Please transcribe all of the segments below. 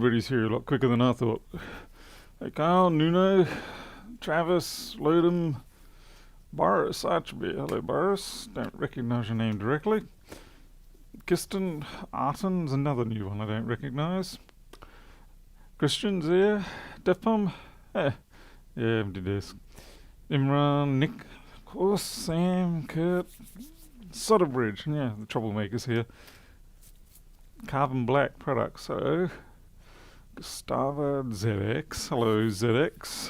everybody's here a lot quicker than I thought. Hey Kyle, Nuno, Travis, Ludum, Boris, Archibald. Hello Boris, don't recognise your name directly. Kirsten, Arten's another new one I don't recognise. Christian's here. Defpom, yeah, empty desk. Imran, Nick, of course, Sam, Kurt, Sodderbridge, yeah, the troublemakers here. Carbon Black Products, so Gustava ZX, hello ZX.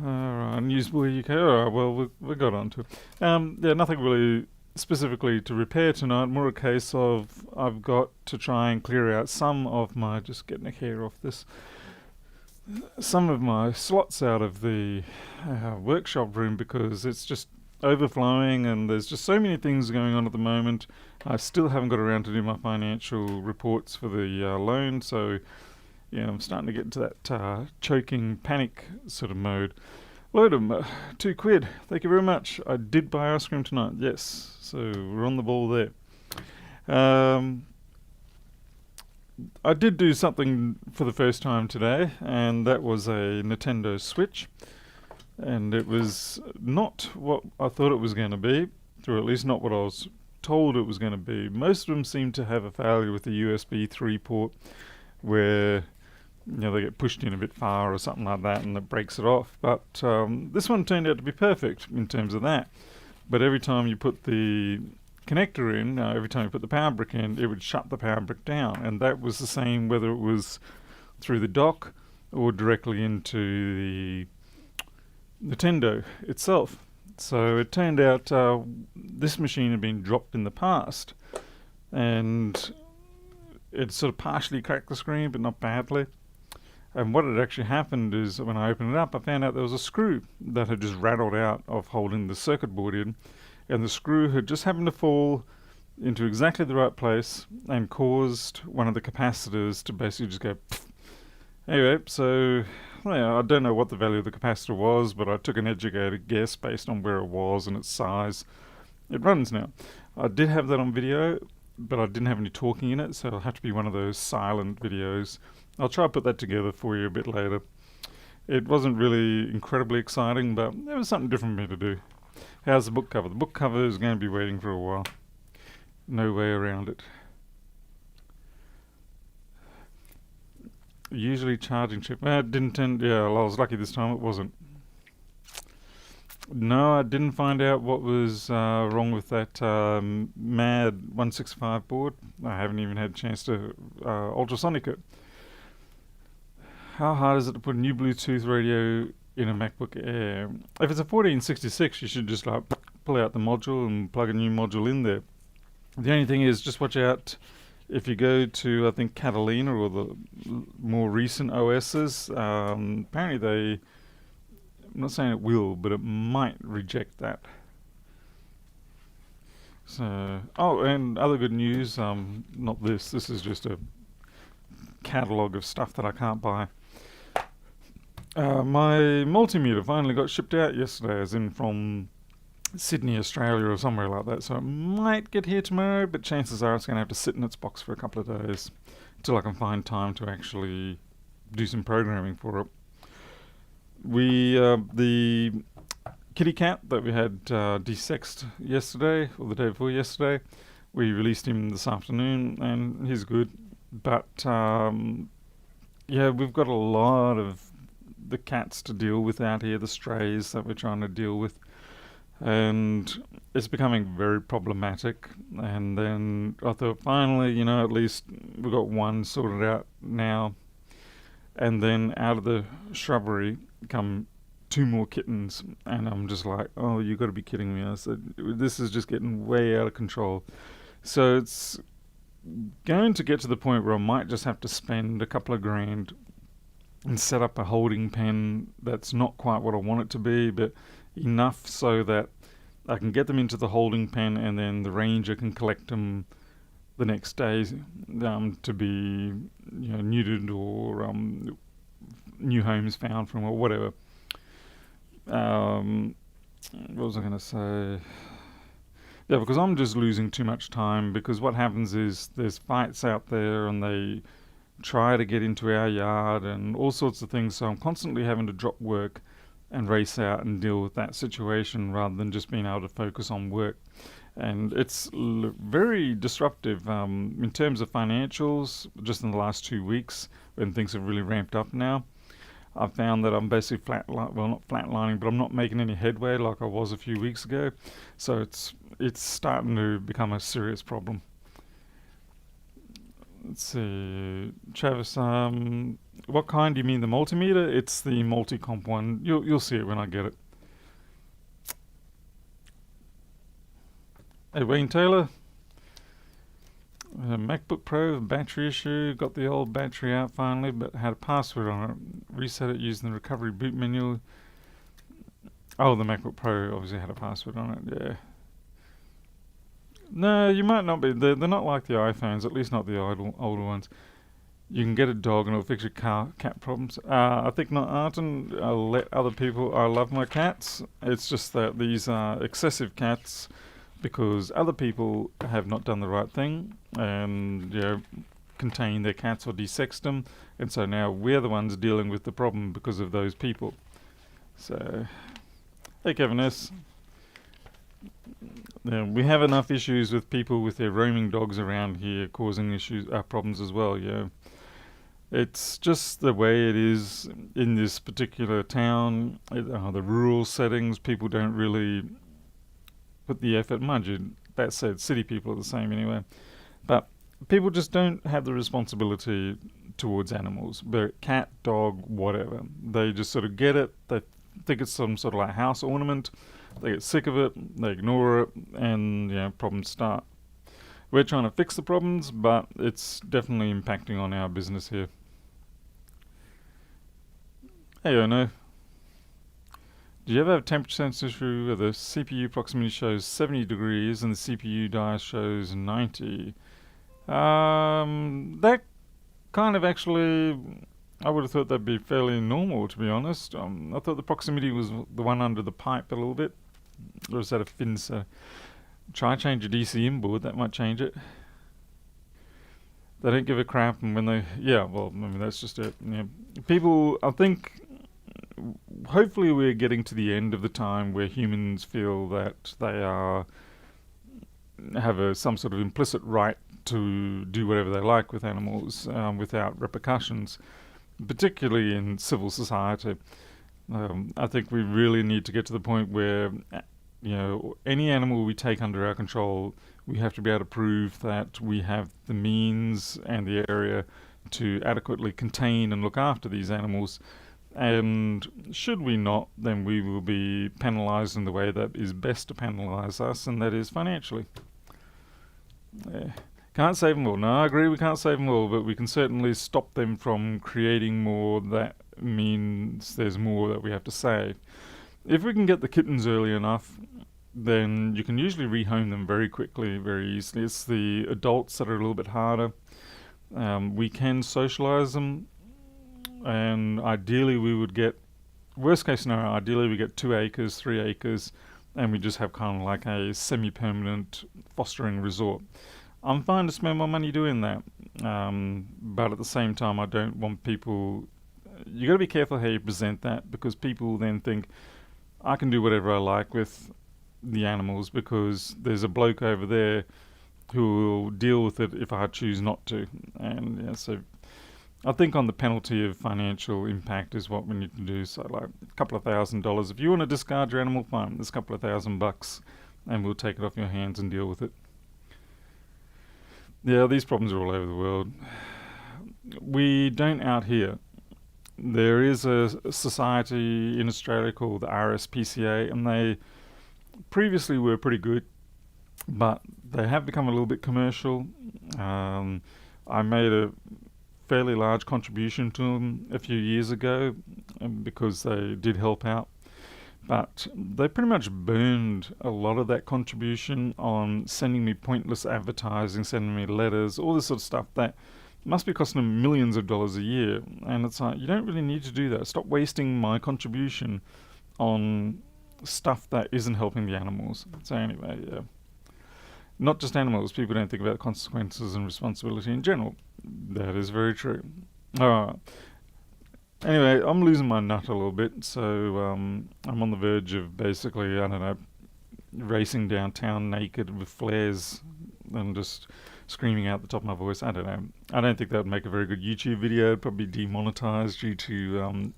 Alright, Newsboy UK, alright, well, we got on to it. Yeah, nothing really specifically to repair tonight, more a case of I've got to try and clear out some of my, just getting a hair off this, some of my slots out of the workshop room because it's just overflowing and there's just so many things going on at the moment. I still haven't got around to do my financial reports for the loan, so yeah, I'm starting to get into that choking panic sort of mode. Load 'em, £2. Thank you very much. I did buy ice cream tonight, yes, so we're on the ball there. I did do something for the first time today, and that was a Nintendo Switch. And it was not what I thought it was going to be, or at least not what I was told it was going to be. Most of them seem to have a failure with the USB 3 port where they get pushed in a bit far or something like that and it breaks it off. But this one turned out to be perfect in terms of that. But every time you put the connector in, every time you put the power brick in, it would shut the power brick down. And that was the same whether it was through the dock or directly into the Nintendo itself. So it turned out this machine had been dropped in the past and it sort of partially cracked the screen but not badly. And what had actually happened is when I opened it up I found out there was a screw that had just rattled out of holding the circuit board in, and the screw had just happened to fall into exactly the right place and caused one of the capacitors to basically just go pfft. Anyway, so I don't know what the value of the capacitor was, but I took an educated guess based on where it was and its size. It runs now. I did have that on video, but I didn't have any talking in it, so it'll have to be one of those silent videos. I'll try to put that together for you a bit later. It wasn't really incredibly exciting, but it was something different for me to do. How's the book cover? The book cover is going to be waiting for a while. No way around it. Usually charging chip. It didn't tend. Yeah, well, I was lucky this time it wasn't. No, I didn't find out what was wrong with that MAD 165 board. I haven't even had a chance to ultrasonic it. How hard is it to put a new Bluetooth radio in a MacBook Air? If it's a 1466, you should just pull out the module and plug a new module in there. The only thing is, just watch out. If you go to, I think, Catalina or the more recent OSs, apparently I'm not saying it will, but it might reject that. So, and other good news, not this is just a catalogue of stuff that I can't buy. My multimeter finally got shipped out yesterday, as in from Sydney, Australia or somewhere like that, so it might get here tomorrow, but chances are it's going to have to sit in its box for a couple of days until I can find time to actually do some programming for it. The kitty cat that we had desexed yesterday, or the day before yesterday, we released him this afternoon and he's good, but yeah, we've got a lot of the cats to deal with out here, the strays that we're trying to deal with. And it's becoming very problematic. And then I thought, finally, at least we've got one sorted out now. And then out of the shrubbery come 2 more kittens. And I'm just like, oh, you got to be kidding me. I said, this is just getting way out of control. So it's going to get to the point where I might just have to spend a couple of grand and set up a holding pen that's not quite what I want it to be, but enough so that I can get them into the holding pen and then the ranger can collect them the next day to be neutered or new homes found from or whatever. What was I going to say? Yeah, because I'm just losing too much time, because what happens is there's fights out there and they try to get into our yard and all sorts of things. So I'm constantly having to drop work and race out and deal with that situation rather than just being able to focus on work. And it's very disruptive in terms of financials. Just in the last 2 weeks, when things have really ramped up now, I've found that I'm basically not flatlining, but I'm not making any headway like I was a few weeks ago. So it's starting to become a serious problem. Let's see, Travis. What kind do you mean, the multimeter? It's the multi-comp one. You'll see it when I get it. Hey, Wayne Taylor. MacBook Pro battery issue. Got the old battery out finally, but had a password on it. Reset it using the recovery boot menu. Oh, the MacBook Pro obviously had a password on it. Yeah. No, you might not be. They're not like the iPhones, at least not the older ones. You can get a dog and it'll fix your cat problems. I think not, Arden. I'll let other people. I love my cats. It's just that these are excessive cats because other people have not done the right thing and contained their cats or desexed them, and so now we're the ones dealing with the problem because of those people. So, hey, Kevin S. We have enough issues with people with their roaming dogs around here causing problems as well. It's just the way it is in this particular town. The rural settings, people don't really put the effort. Mind you, that said, city people are the same anyway. But people just don't have the responsibility towards animals, be it cat, dog, whatever. They just sort of get it. They think it's some sort of like house ornament. They get sick of it, they ignore it, and problems start. We're trying to fix the problems, but it's definitely impacting on our business here. Hey, Ono. Do you ever have a temperature sense issue where the CPU proximity shows 70 degrees and the CPU dial shows 90? That kind of actually, I would have thought that'd be fairly normal, to be honest. I thought the proximity was the one under the pipe a little bit. Or is that a fin? So try change your DC inboard, that might change it. They don't give a crap, and when they, that's just it. People, I think, hopefully we're getting to the end of the time where humans feel that they have some sort of implicit right to do whatever they like with animals without repercussions, particularly in civil society. I think we really need to get to the point where, any animal we take under our control, we have to be able to prove that we have the means and the area to adequately contain and look after these animals. And should we not, then we will be penalised in the way that is best to penalise us, and that is financially. Can't save them all. No, I agree we can't save them all, but we can certainly stop them from creating more. That means there's more that we have to save. If we can get the kittens early enough, then you can usually rehome them very quickly, very easily. It's the adults that are a little bit harder. We can socialise them, and ideally we would get, worst case scenario, ideally we get 2 acres, 3 acres, and we just have kind of like a semi-permanent fostering resort. I'm fine to spend my money doing that, but at the same time I don't want people, you got to be careful how you present that, because people then think I can do whatever I like with the animals because there's a bloke over there who will deal with it if I choose not to. And so I think on the penalty of financial impact is what we need to do. So like a couple of $1,000. If you want to discard your animal, fine, there's a couple of $1,000 and we'll take it off your hands and deal with it. Yeah, these problems are all over the world. We don't out here. There is a society in Australia called the RSPCA, and they previously were pretty good, but they have become a little bit commercial. I made a fairly large contribution to them a few years ago because they did help out, but they pretty much burned a lot of that contribution on sending me pointless advertising, sending me letters, all this sort of stuff that must be costing them millions of dollars a year. And it's like, you don't really need to do that. Stop wasting my contribution on stuff that isn't helping the animals. So anyway, Not just animals, people don't think about consequences and responsibility in general. That is very true. Alright. Anyway, I'm losing my nut a little bit, so I'm on the verge of basically, I don't know, racing downtown naked with flares and just screaming out the top of my voice. I don't know. I don't think that would make a very good YouTube video. It'd probably be demonetized due to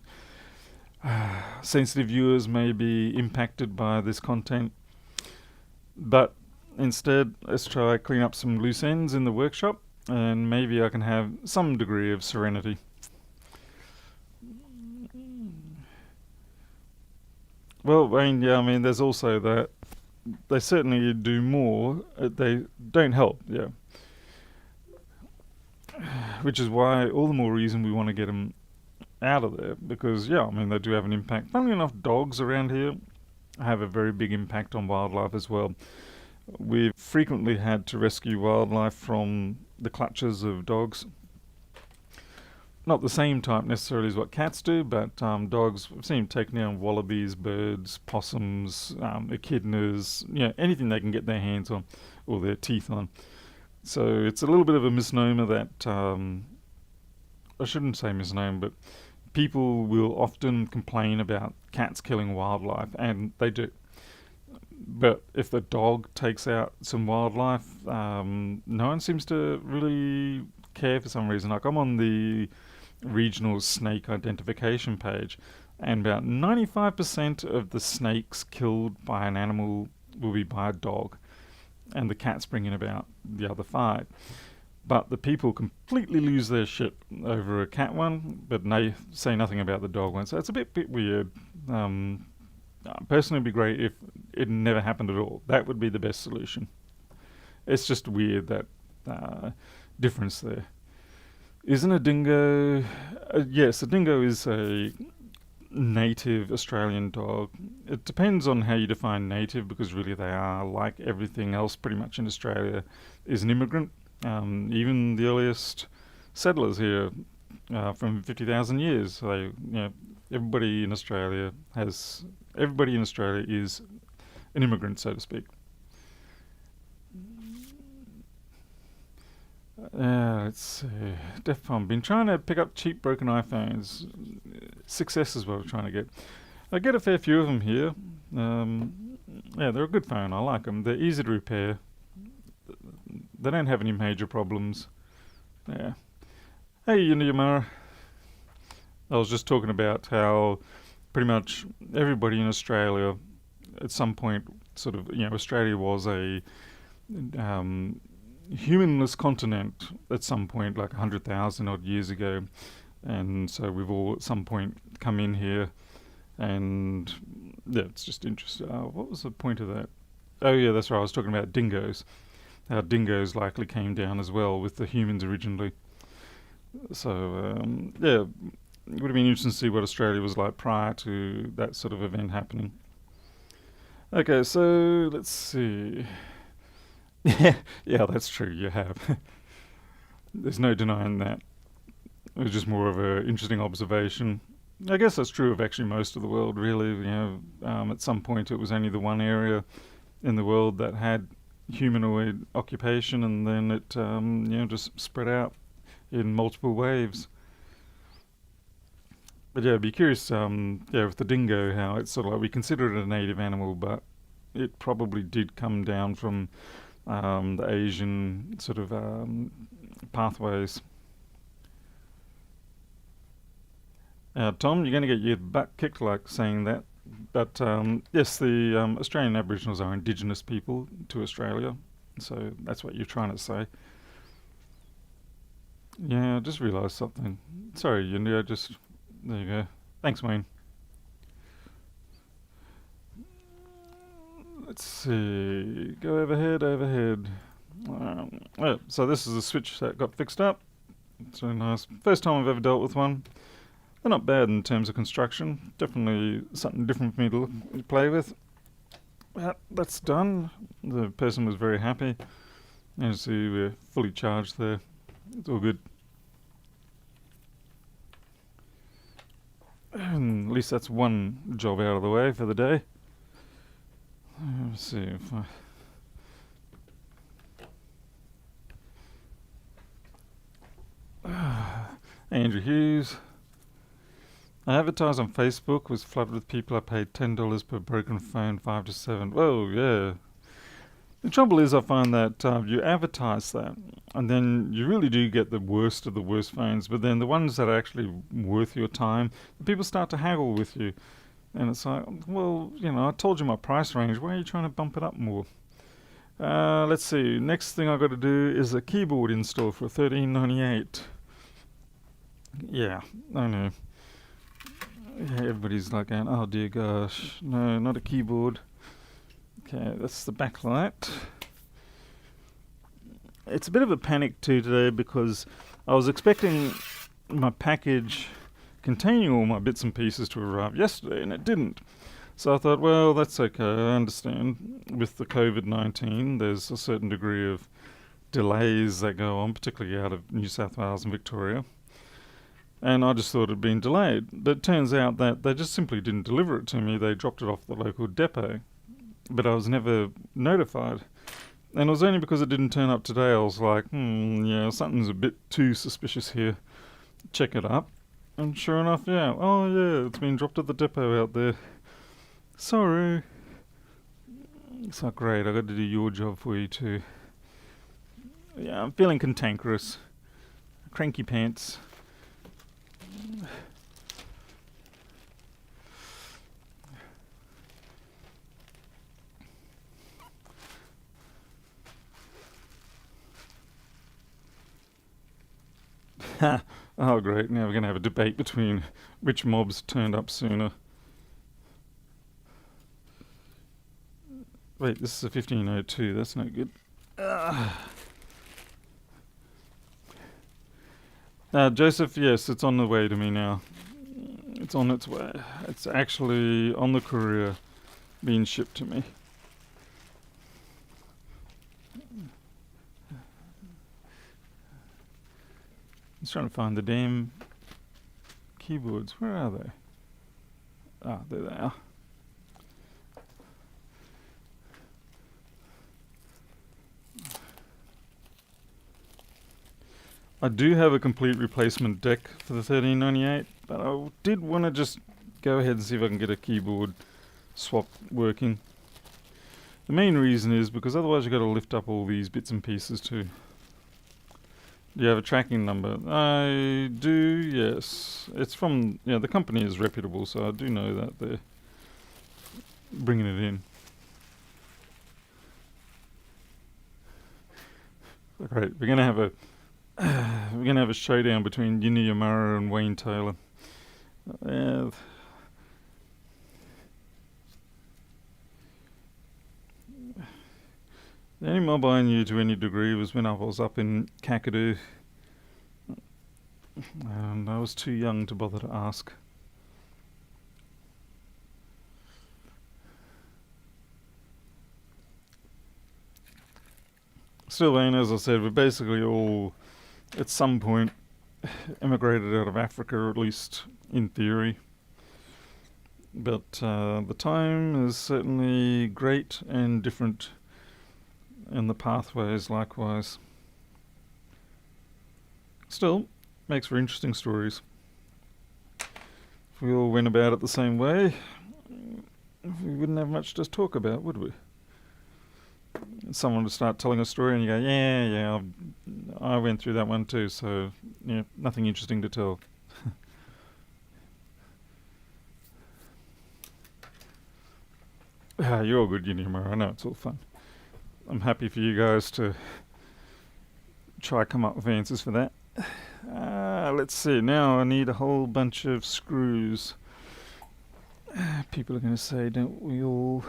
sensitive viewers may be impacted by this content. But instead, let's try clean up some loose ends in the workshop, and maybe I can have some degree of serenity. Well, I mean, there's also that they certainly do more. They don't help, yeah. Which is why all the more reason we want to get them out of there, because yeah, I mean, they do have an impact. Funnily enough, dogs around here have a very big impact on wildlife as well. We've frequently had to rescue wildlife from the clutches of dogs. Not the same type necessarily as what cats do, but dogs, we've seen them taking down wallabies, birds, possums, echidnas, anything they can get their hands on or their teeth on. So it's a little bit of a misnomer that, I shouldn't say misnomer, but people will often complain about cats killing wildlife, and they do. But if the dog takes out some wildlife, no one seems to really care for some reason. Like, I'm on the regional snake identification page, and about 95% of the snakes killed by an animal will be by a dog, and the cats bring in about the other 5. But the people completely lose their shit over a cat one, but they say nothing about the dog one. So it's a bit weird. Personally, it'd be great if it never happened at all. That would be the best solution. It's just weird, that difference there. Isn't a dingo... yes, a dingo is a native Australian dog. It depends on how you define native, because really they are, like everything else pretty much in Australia, is an immigrant. Even the earliest settlers here from 50,000 years. So everybody in Australia is an immigrant, so to speak. Let's see. Defcon. Been trying to pick up cheap broken iPhones. Success is what I'm trying to get. I get a fair few of them here. They're a good phone. I like them. They're easy to repair. They don't have any major problems. Yeah. Hey, Yamara. I was just talking about how pretty much everybody in Australia at some point Australia was a humanless continent at some point, like 100,000 odd years ago. And so we've all at some point come in here, and yeah, it's just interesting. What was the point of that? Oh yeah, that's right, I was talking about dingoes. How dingoes likely came down as well with the humans originally. So it would have been interesting to see what Australia was like prior to that sort of event happening. Okay, so let's see. Yeah, that's true, you have. There's no denying that. It was just more of an interesting observation. I guess that's true of actually most of the world, really. At some point it was only the one area in the world that had humanoid occupation, and then it just spread out in multiple waves. But yeah, I'd be curious, with the dingo, how it's sort of like we consider it a native animal, but it probably did come down from the Asian sort of pathways. Tom, you're going to get your butt kicked like saying that. But yes, the Australian Aboriginals are indigenous people to Australia, so that's what you're trying to say. Yeah, I just realised something. Sorry, India, there you go. Thanks, Wayne. Let's see. Go overhead. So this is a switch that got fixed up. It's very nice. First time I've ever dealt with one. They're not bad in terms of construction. Definitely something different for me to play with. That's done. The person was very happy. As you see, we're fully charged there. It's all good. And at least that's one job out of the way for the day. Let's see if I... Andrew Hughes. I advertised on Facebook, was flooded with people. I paid $10 per broken phone, 5 to 7. Whoa, yeah. The trouble is, I find that you advertise that, and then you really do get the worst of the worst phones, but then the ones that are actually worth your time, people start to haggle with you. And it's like, well, I told you my price range. Why are you trying to bump it up more? Let's see. Next thing I got to do is a keyboard install for $13.98. Yeah, I know. Yeah, everybody's like going, oh dear gosh, no, not a keyboard. Okay, that's the backlight. It's a bit of a panic too today because I was expecting my package containing all my bits and pieces to arrive yesterday, and it didn't. So I thought, well, that's okay. I understand with the COVID-19, there's a certain degree of delays that go on, particularly out of New South Wales and Victoria. And I just thought it had been delayed. But it turns out that they just simply didn't deliver it to me. They dropped it off the local depot. But I was never notified. And it was only because it didn't turn up today I was like, yeah, something's a bit too suspicious here. Check it up. And sure enough, yeah. Oh, yeah, it's been dropped at the depot out there. Sorry. It's not great. I got to do your job for you too. Yeah, I'm feeling cantankerous. Cranky pants. Oh, great. Now we're going to have a debate between which mobs turned up sooner. Wait, this is a 1502. That's no good. Joseph, yes, it's on the way to me now. It's on its way. It's actually on the courier being shipped to me. I'm just trying to find the damn keyboards. Where are they? Ah, there they are. I do have a complete replacement deck for the 1398, but I did want to just go ahead and see if I can get a keyboard swap working. The main reason is because otherwise you've got to lift up all these bits and pieces too. Do you have a tracking number? I do, yes. It's from, the company is reputable, so I do know that they're bringing it in. Great, we're gonna have a showdown between Yinny Yamara and Wayne Taylor. The only mob I knew to any degree was when I was up in Kakadu, and I was too young to bother to ask. Still, as I said, we're basically all, at some point, emigrated out of Africa, or at least in theory. But the time is certainly great and different, and the pathways likewise. Still, makes for interesting stories. If we all went about it the same way, we wouldn't have much to talk about, would we? Someone would start telling a story and you go, yeah, I went through that one too, so nothing interesting to tell. You're all good, Unimura. I know it's all fun. I'm happy for you guys to try come up with answers for that. Let's see. Now I need a whole bunch of screws. People are going to say, don't we all?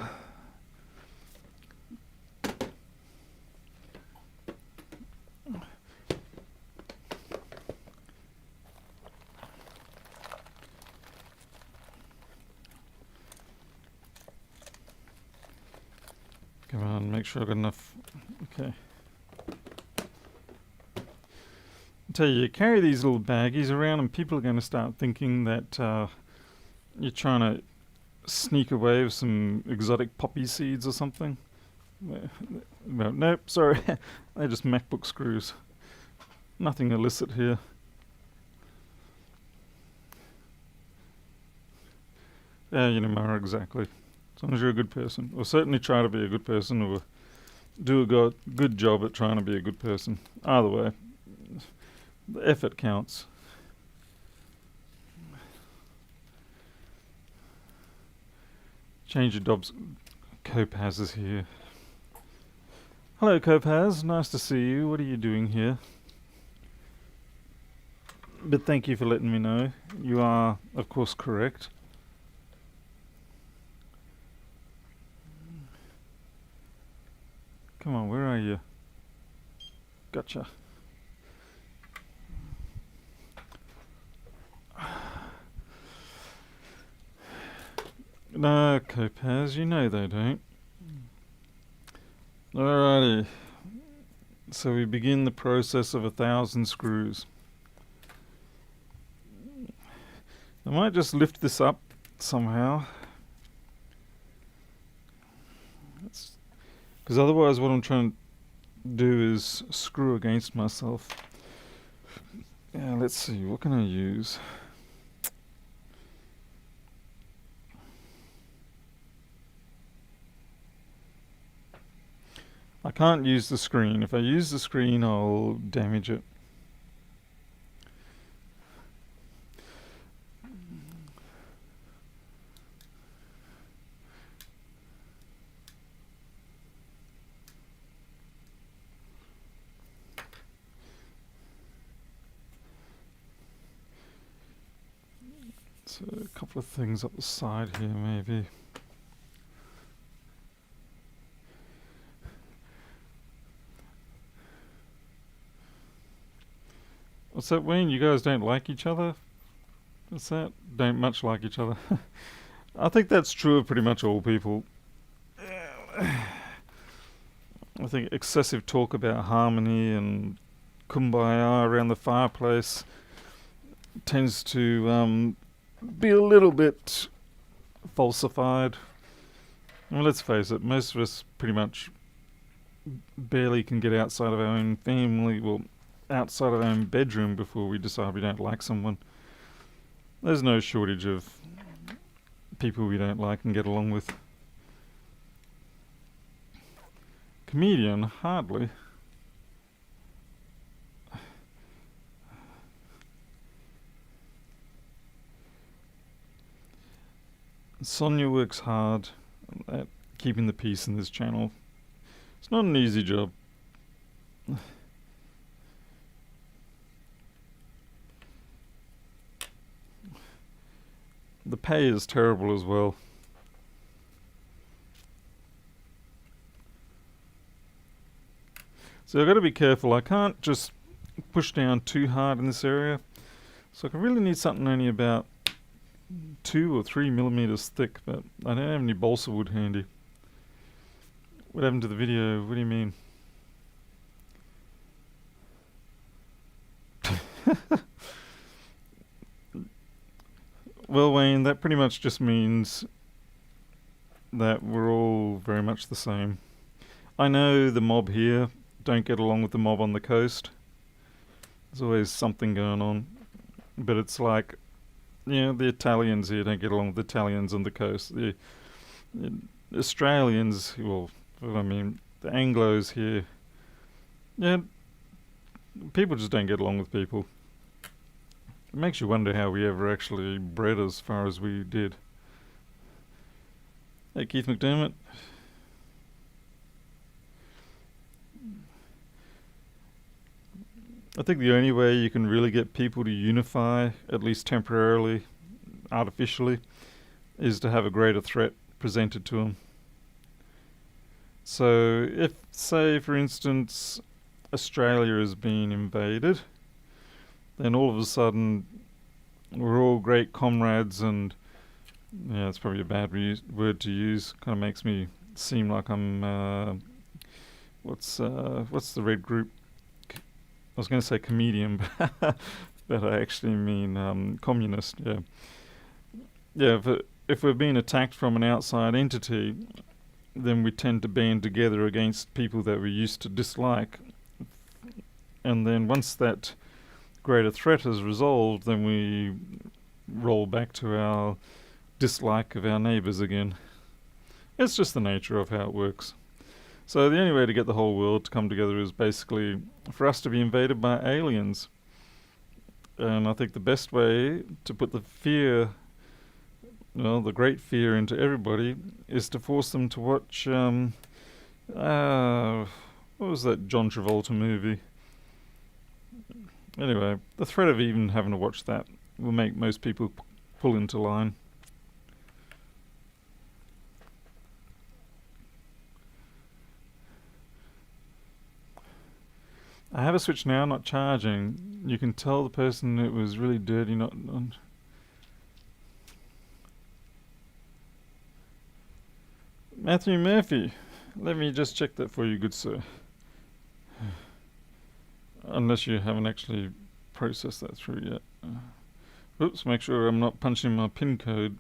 Come on, make sure I've got enough. Okay. I tell you carry these little baggies around and people are going to start thinking that you're trying to sneak away with some exotic poppy seeds or something. Nope, sorry. They're just Macbook screws. Nothing illicit here. Yeah, you know, Mara, exactly. As long as you're a good person. Or certainly try to be a good person, or do a good job at trying to be a good person. Either way, the effort counts. Change your jobs. Copaz is here. Hello, Copaz. Nice to see you. What are you doing here? But thank you for letting me know. You are, of course, correct. Come on, where are you? Gotcha. No, Copaz, you know they don't. Alrighty. So we begin the process of 1,000 screws. I might just lift this up somehow. Because otherwise what I'm trying to do is screw against myself. Yeah, let's see, what can I use? I can't use the screen. If I use the screen, I'll damage it. So a couple of things up the side here, maybe. What's that, Wayne? You guys don't like each other? What's that? Don't much like each other. I think that's true of pretty much all people. I think excessive talk about harmony and kumbaya around the fireplace tends to be a little bit falsified. Well, let's face it, most of us pretty much barely can get outside of our own family, well, outside of our own bedroom before we decide we don't like someone. There's no shortage of people we don't like and get along with. Comedian? Hardly. Sonia works hard at keeping the peace in this channel. It's not an easy job. The pay is terrible as well. So I've got to be careful. I can't just push down too hard in this area. So I really need something only about 2 or 3 millimeters thick, but I don't have any balsa wood handy. What happened to the video? What do you mean? Well, Wayne, that pretty much just means that we're all very much the same. I know the mob here don't get along with the mob on the coast. There's always something going on. But it's like, you know, the Italians here don't get along with the Italians on the coast. The Australians, well, I mean, the Anglos here, yeah, people just don't get along with people. It makes you wonder how we ever actually bred as far as we did. Hey, Keith McDermott. I think the only way you can really get people to unify, at least temporarily, artificially, is to have a greater threat presented to them. So if, say, for instance, Australia is being invaded, then all of a sudden we're all great comrades, and yeah, it's probably a bad word to use. Kind of makes me seem like I'm what's the red group? I was going to say comedian, but I actually mean communist. Yeah, yeah. If we're being attacked from an outside entity, then we tend to band together against people that we used to dislike, and then once that greater threat is resolved, then we roll back to our dislike of our neighbours again. It's just the nature of how it works. So the only way to get the whole world to come together is basically for us to be invaded by aliens. And I think the best way to put the fear, the great fear into everybody is to force them to watch, what was that John Travolta movie? Anyway, the threat of even having to watch that will make most people pull into line. I have a switch now, not charging. You can tell the person it was really dirty, not Matthew Murphy, let me just check that for you, good sir. Unless you haven't actually processed that through yet. Oops, make sure I'm not punching my PIN code.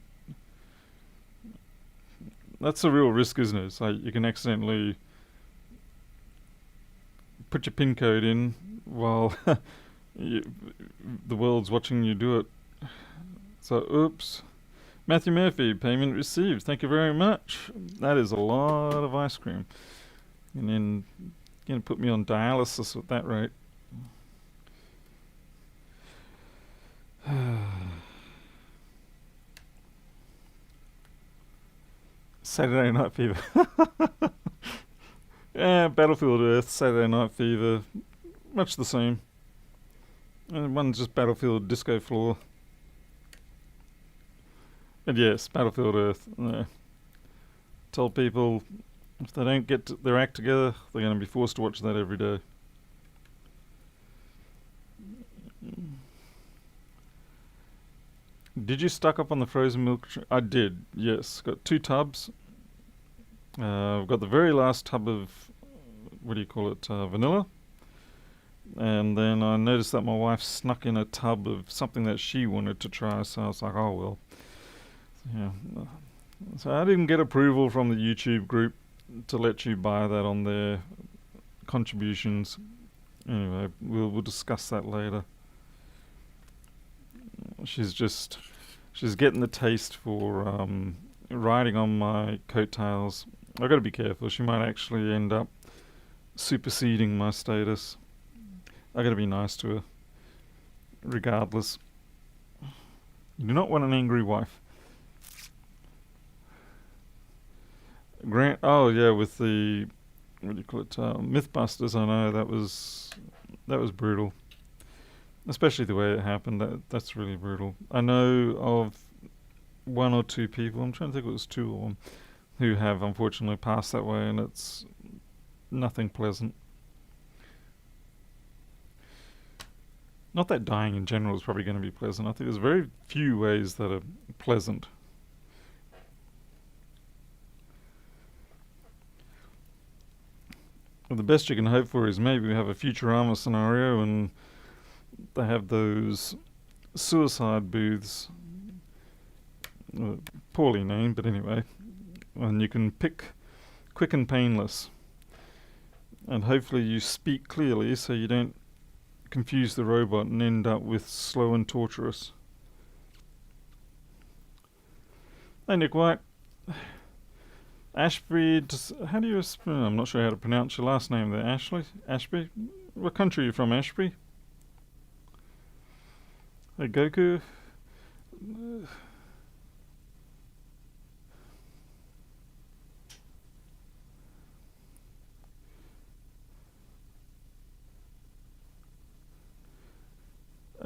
That's the real risk, isn't it? It's like you can accidentally put your PIN code in while the world's watching you do it. So, oops. Matthew Murphy, payment received. Thank you very much. That is a lot of ice cream. And then you're going to put me on dialysis at that rate. Saturday Night Fever. Yeah, Battlefield Earth, Saturday Night Fever, much the same. And one's just Battlefield Disco Floor. And yes, Battlefield Earth. Tell people if they don't get their act together, they're going to be forced to watch that every day. Did you stock up on the frozen milk? I did, yes. Got 2 tubs. I've got the very last tub of, vanilla. And then I noticed that my wife snuck in a tub of something that she wanted to try, so I was like, oh well. Yeah. So I didn't get approval from the YouTube group to let you buy that on their contributions. Anyway, we'll discuss that later. She's getting the taste for riding on my coattails. I've got to be careful. She might actually end up superseding my status. I've got to be nice to her, regardless. You do not want an angry wife. Oh yeah, with the Mythbusters. I know that was brutal, especially the way it happened. That's really brutal. I know of 1 or 2 people. I'm trying to think it was 2 of them who have unfortunately passed that way, and it's nothing pleasant. Not that dying in general is probably going to be pleasant. I think there's very few ways that are pleasant. Well, the best you can hope for is maybe we have a Futurama scenario and they have those suicide booths, poorly named, but anyway, and you can pick quick and painless. And hopefully you speak clearly so you don't confuse the robot and end up with slow and torturous. Hey Nick White. Ashby, how do you, I'm not sure how to pronounce your last name there, Ashby? What country are you from, Ashby? Hey Goku?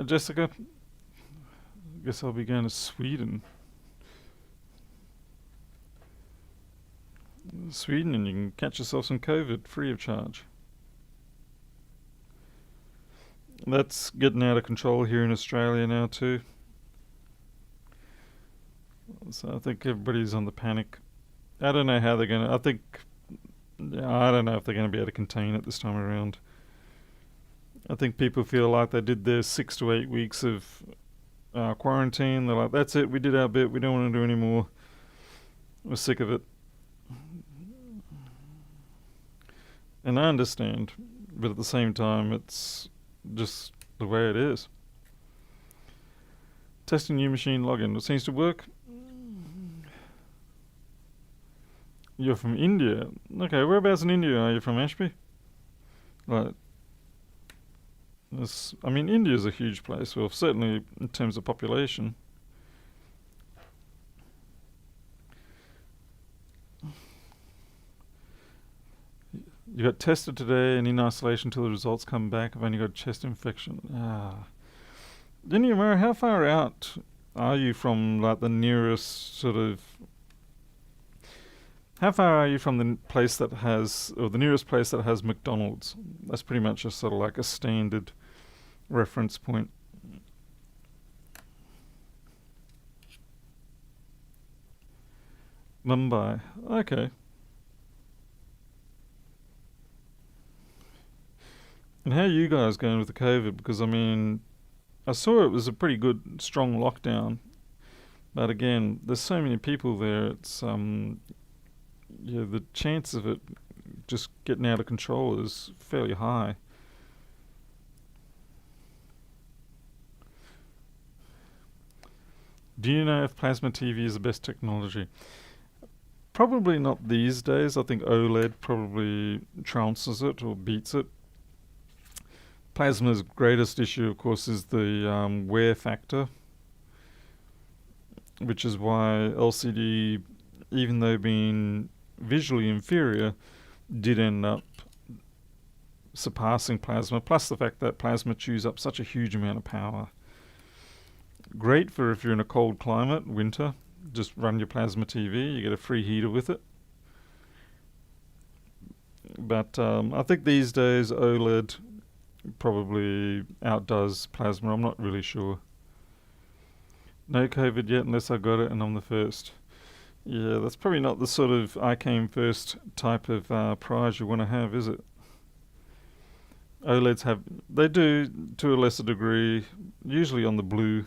Jessica? I guess I'll be going to Sweden. And you can catch yourself some COVID free of charge. That's getting out of control here in Australia now too. So I think everybody's on the panic. I don't know how they're going to... I don't know if they're going to be able to contain it this time around. I think people feel like they did their 6 to 8 weeks of quarantine. They're like, that's it, we did our bit, we don't want to do any more. We're sick of it. And I understand, but at the same time, it's just the way it is. Testing new machine login. It seems to work. You're from India. Okay, whereabouts in India are you from, Ashby? Like, I mean, India's a huge place. Well, certainly in terms of population. You got tested today and in isolation till the results come back. I've only got chest infection. Ah. Then you know, how far out are you from like the nearest sort of? How far are you from the place that has, or the nearest place that has McDonald's? That's pretty much a sort of like a standard reference point. Mumbai. Okay. And how are you guys going with the COVID? Because I mean, I saw it was a pretty good, strong lockdown. But again, there's so many people there. It's yeah, the chance of it just getting out of control is fairly high. Do you know if plasma TV is the best technology? Probably not these days. I think OLED probably trounces it or beats it. Plasma's greatest issue, of course, is the wear factor, which is why LCD, even though being visually inferior, did end up surpassing plasma, plus the fact that plasma chews up such a huge amount of power. Great for if you're in a cold climate, winter, just run your plasma TV, you get a free heater with it. But I think these days OLED probably outdoes plasma. I'm not really sure. No COVID yet unless I got it and I'm the first. Yeah, that's probably not the sort of I came first type of prize you want to have, is it? OLEDs have, they do to a lesser degree, usually on the blue.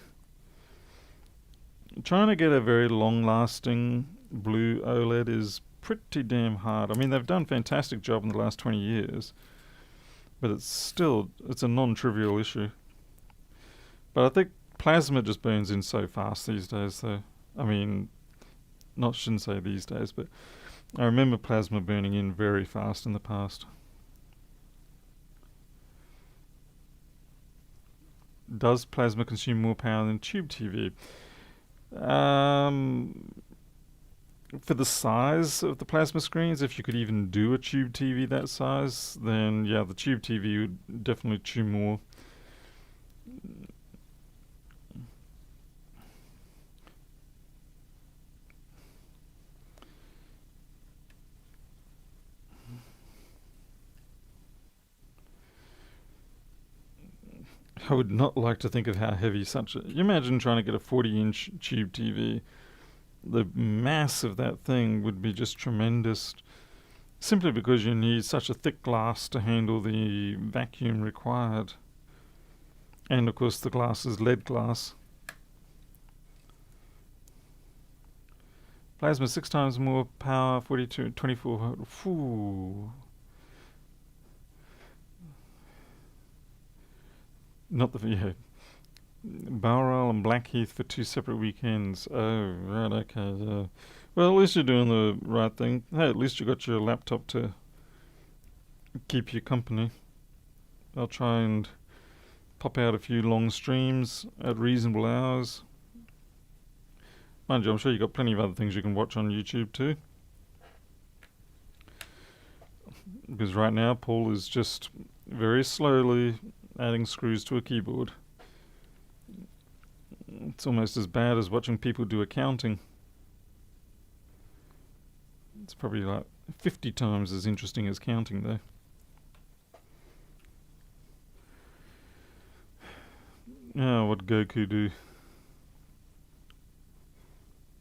Trying to get a very long lasting blue OLED is pretty damn hard. I mean, they've done a fantastic job in the last 20 years, but it's a non-trivial issue. But I think plasma just burns in so fast these days, though. I mean, shouldn't say these days, but I remember plasma burning in very fast in the past. Does plasma consume more power than tube TV? Um, for the size of the plasma screens, if you could even do a tube TV that size, then yeah, the tube TV would definitely chew more. I would not like to think of how heavy such a. You imagine trying to get a 40-inch tube TV. The mass of that thing would be just tremendous, simply because you need such a thick glass to handle the vacuum required. And of course, the glass is lead glass. Plasma 6 times more power, 42, 24. Phew. Not the yeah. Bowral and Blackheath for 2 separate weekends. Oh, right, okay, yeah. Well, at least you're doing the right thing. Hey, at least you got your laptop to keep you company. I'll try and pop out a few long streams at reasonable hours. Mind you, I'm sure you've got plenty of other things you can watch on YouTube too. Because right now, Paul is just very slowly adding screws to a keyboard. It's almost as bad as watching people do accounting. It's probably like 50 times as interesting as counting, though. Oh, what Goku do?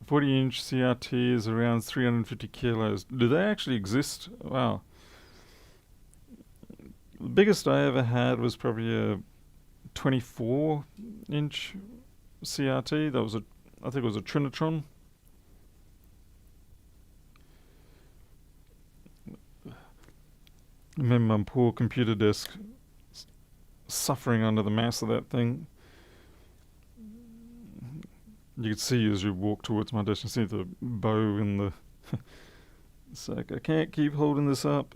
40-inch CRT is around 350 kilos. Do they actually exist? Wow. The biggest I ever had was probably a 24-inch CRT. I think it was a Trinitron. I remember my poor computer desk suffering under the mass of that thing. You could see as you walk towards my desk, you see the bow in the It's like, I can't keep holding this up.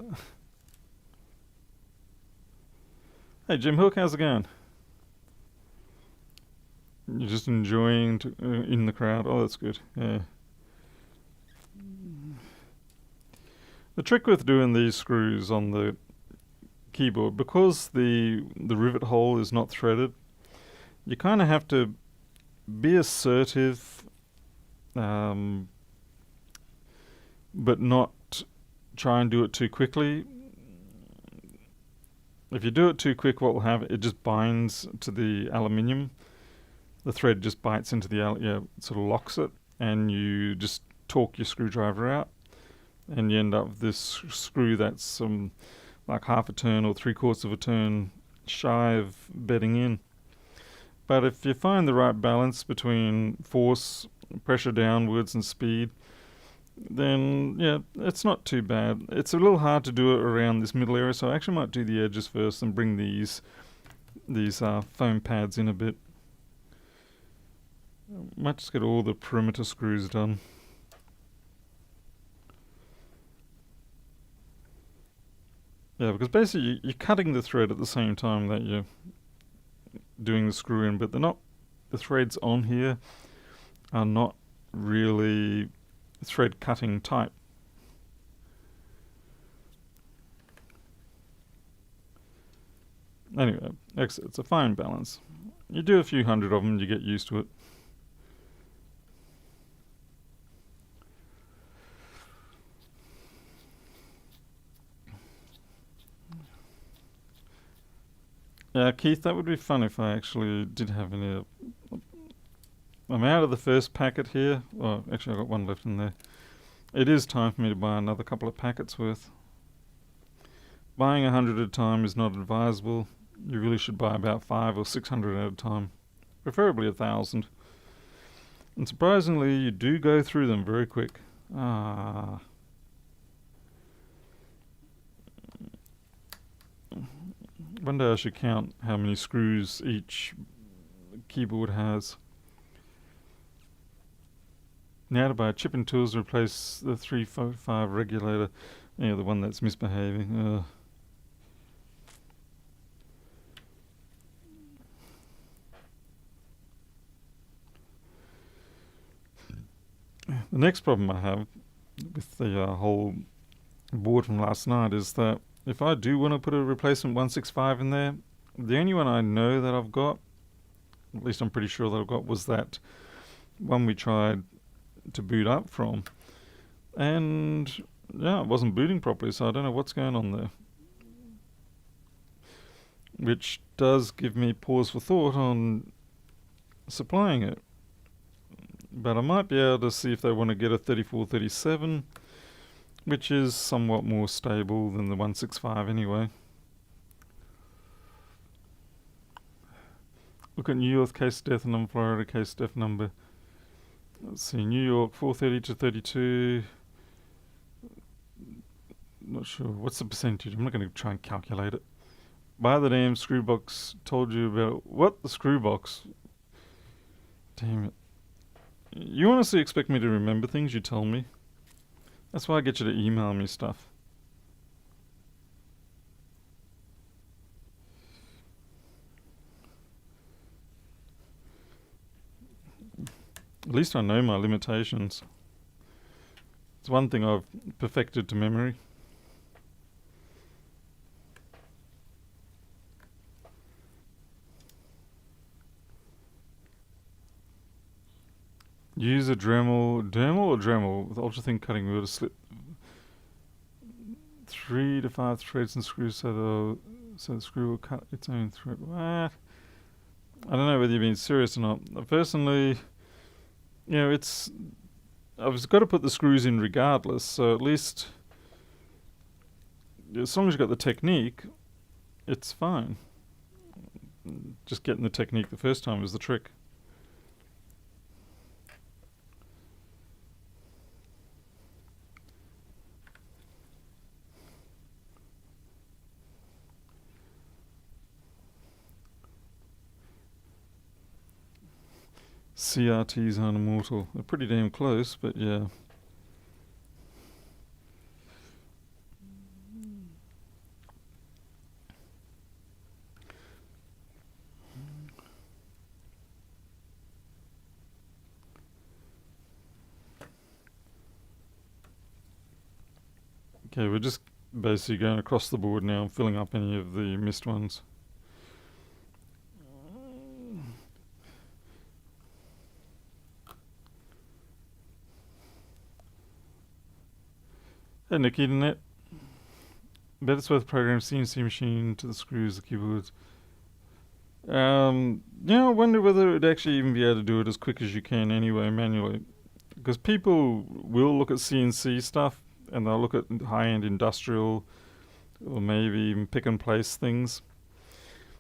Hey, Jim Hook, how's it going? You're just enjoying in the crowd. Oh, that's good. Yeah. The trick with doing these screws on the keyboard, because the rivet hole is not threaded, you kind of have to be assertive, um, but not try and do it too quickly. If you do it too quick, what will happen? It just binds to the aluminium. The thread just bites into the sort of locks it, and you just torque your screwdriver out, and you end up with this screw that's like half a turn or 3/4 of a turn shy of bedding in. But if you find the right balance between force, pressure downwards, and speed, then yeah, it's not too bad. It's a little hard to do it around this middle area, so I actually might do the edges first and bring these foam pads in a bit. Might just get all the perimeter screws done. Yeah, because basically you're cutting the thread at the same time that you're doing the screw in, but they're not. The threads on here are not really thread cutting type. Anyway, it's a fine balance. You do a few hundred of them, you get used to it. Yeah, Keith, that would be fun if I actually did have any. I'm out of the first packet here. Well, actually, I've got one left in there. It is time for me to buy another couple of packets worth. Buying 100 at a time is not advisable. You really should buy about 500 or 600 at a time, preferably 1,000. And surprisingly, you do go through them very quick. One day I should count how many screws each keyboard has. Now to buy chipping tools to replace the 345 regulator. Yeah, the one that's misbehaving. The next problem I have with the whole board from last night is that if I do want to put a replacement 165 in there, the only one I know that I've got, at least I'm pretty sure that I've got, was that one we tried to boot up from. And yeah, it wasn't booting properly, so I don't know what's going on there. Which does give me pause for thought on supplying it. But I might be able to see if they want to get a 3437, which is somewhat more stable than the 165 anyway. Look at New York case death number, Florida case death number. Let's see, New York 430 to 32. Not sure. What's the percentage? I'm not going to try and calculate it. Buy the damn screw box. Told you about what? The screw box. Damn it. You honestly expect me to remember things you tell me? That's why I get you to email me stuff. At least I know my limitations. It's one thing I've perfected to memory. Use a Dremel with ultra thin cutting wheel to slip 3 to 5 threads and screws so the screw will cut its own thread. What? I don't know whether you're being serious or not. Personally, I've got to put the screws in regardless, so at least as long as you've got the technique, it's fine. Just getting the technique the first time is the trick. CRTs aren't immortal. They're pretty damn close, but yeah. Okay, we're just basically going across the board now, filling up any of the missed ones. Hey Nikki, net. Bet it's worth programming CNC machine to the screws, the keyboards. I wonder whether it would actually even be able to do it as quick as you can anyway, manually. Because people will look at CNC stuff and they'll look at high-end industrial or maybe even pick and place things.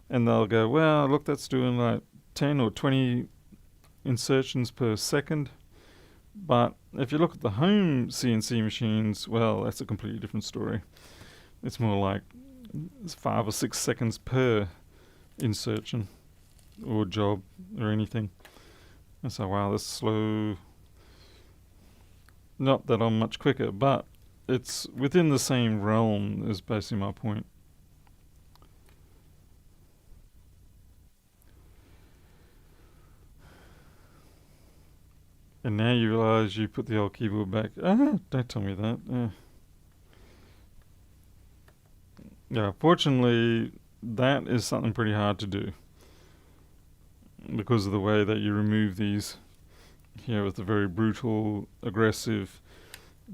And they'll go, well, look, that's doing like 10 or 20 insertions per second. But if you look at the home CNC machines, well, that's a completely different story. It's more like 5 or 6 seconds per insertion or job or anything. And so, wow, that's slow. Not that I'm much quicker, but it's within the same realm is basically my point. And now you realise you put the old keyboard back. Don't tell me that. Yeah, fortunately, that is something pretty hard to do. Because of the way that you remove these here with the very brutal, aggressive,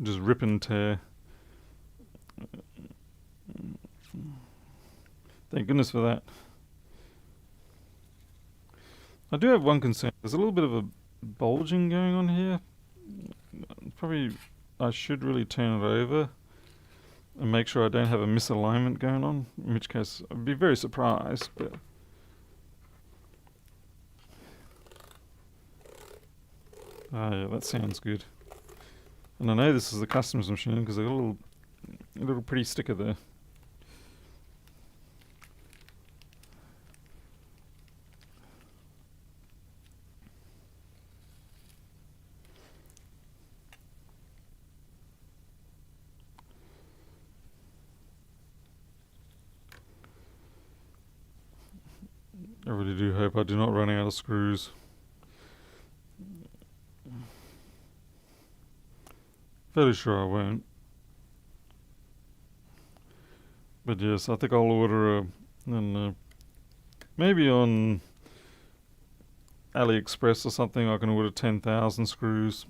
just rip and tear. Thank goodness for that. I do have one concern. There's a little bit of a bulging going on here. Probably I should really turn it over and make sure I don't have a misalignment going on, in which case I'd be very surprised. But yeah, that sounds good. And I know this is a customer's machine because there's a little pretty sticker there. I really do hope I do not run out of screws. Fairly sure I won't. But yes, I think I'll order maybe on AliExpress or something I can order 10,000 screws.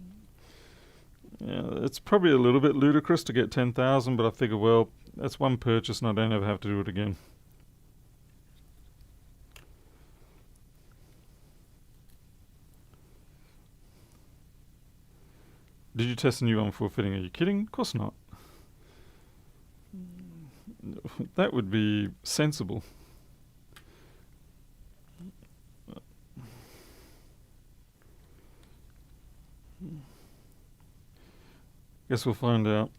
Yeah, it's probably a little bit ludicrous to get 10,000, but I figure, well, that's one purchase and I don't ever have to do it again. Did you test a new one before fitting? Are you kidding? Of course not. That would be sensible. Guess we'll find out.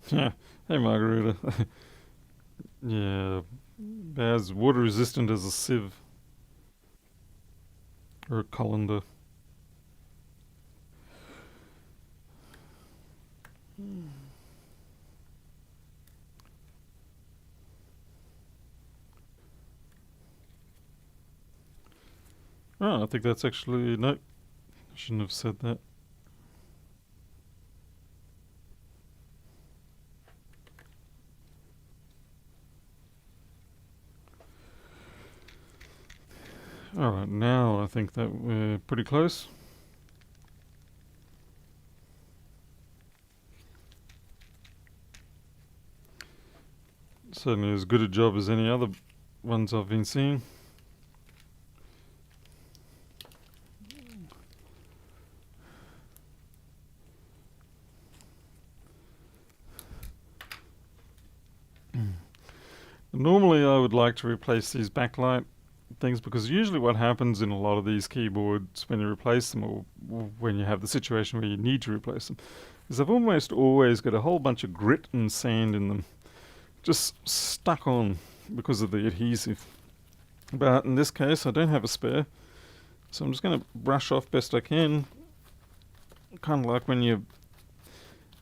Yeah. Hey, Margarita. Yeah. As water resistant as a sieve. Or a colander. Oh, I think that's actually... No. I shouldn't have said that. Alright, now I think that we're pretty close. Certainly as good a job as any other ones I've been seeing. Normally I would like to replace these backlight things because usually what happens in a lot of these keyboards when you replace them or when you have the situation where you need to replace them is they've almost always got a whole bunch of grit and sand in them just stuck on because of the adhesive. But in this case I don't have a spare, so I'm just going to brush off best I can, kind of like when you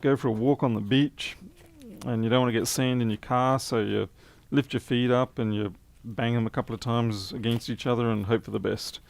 go for a walk on the beach and you don't want to get sand in your car, so you lift your feet up and you bang them a couple of times against each other and hope for the best.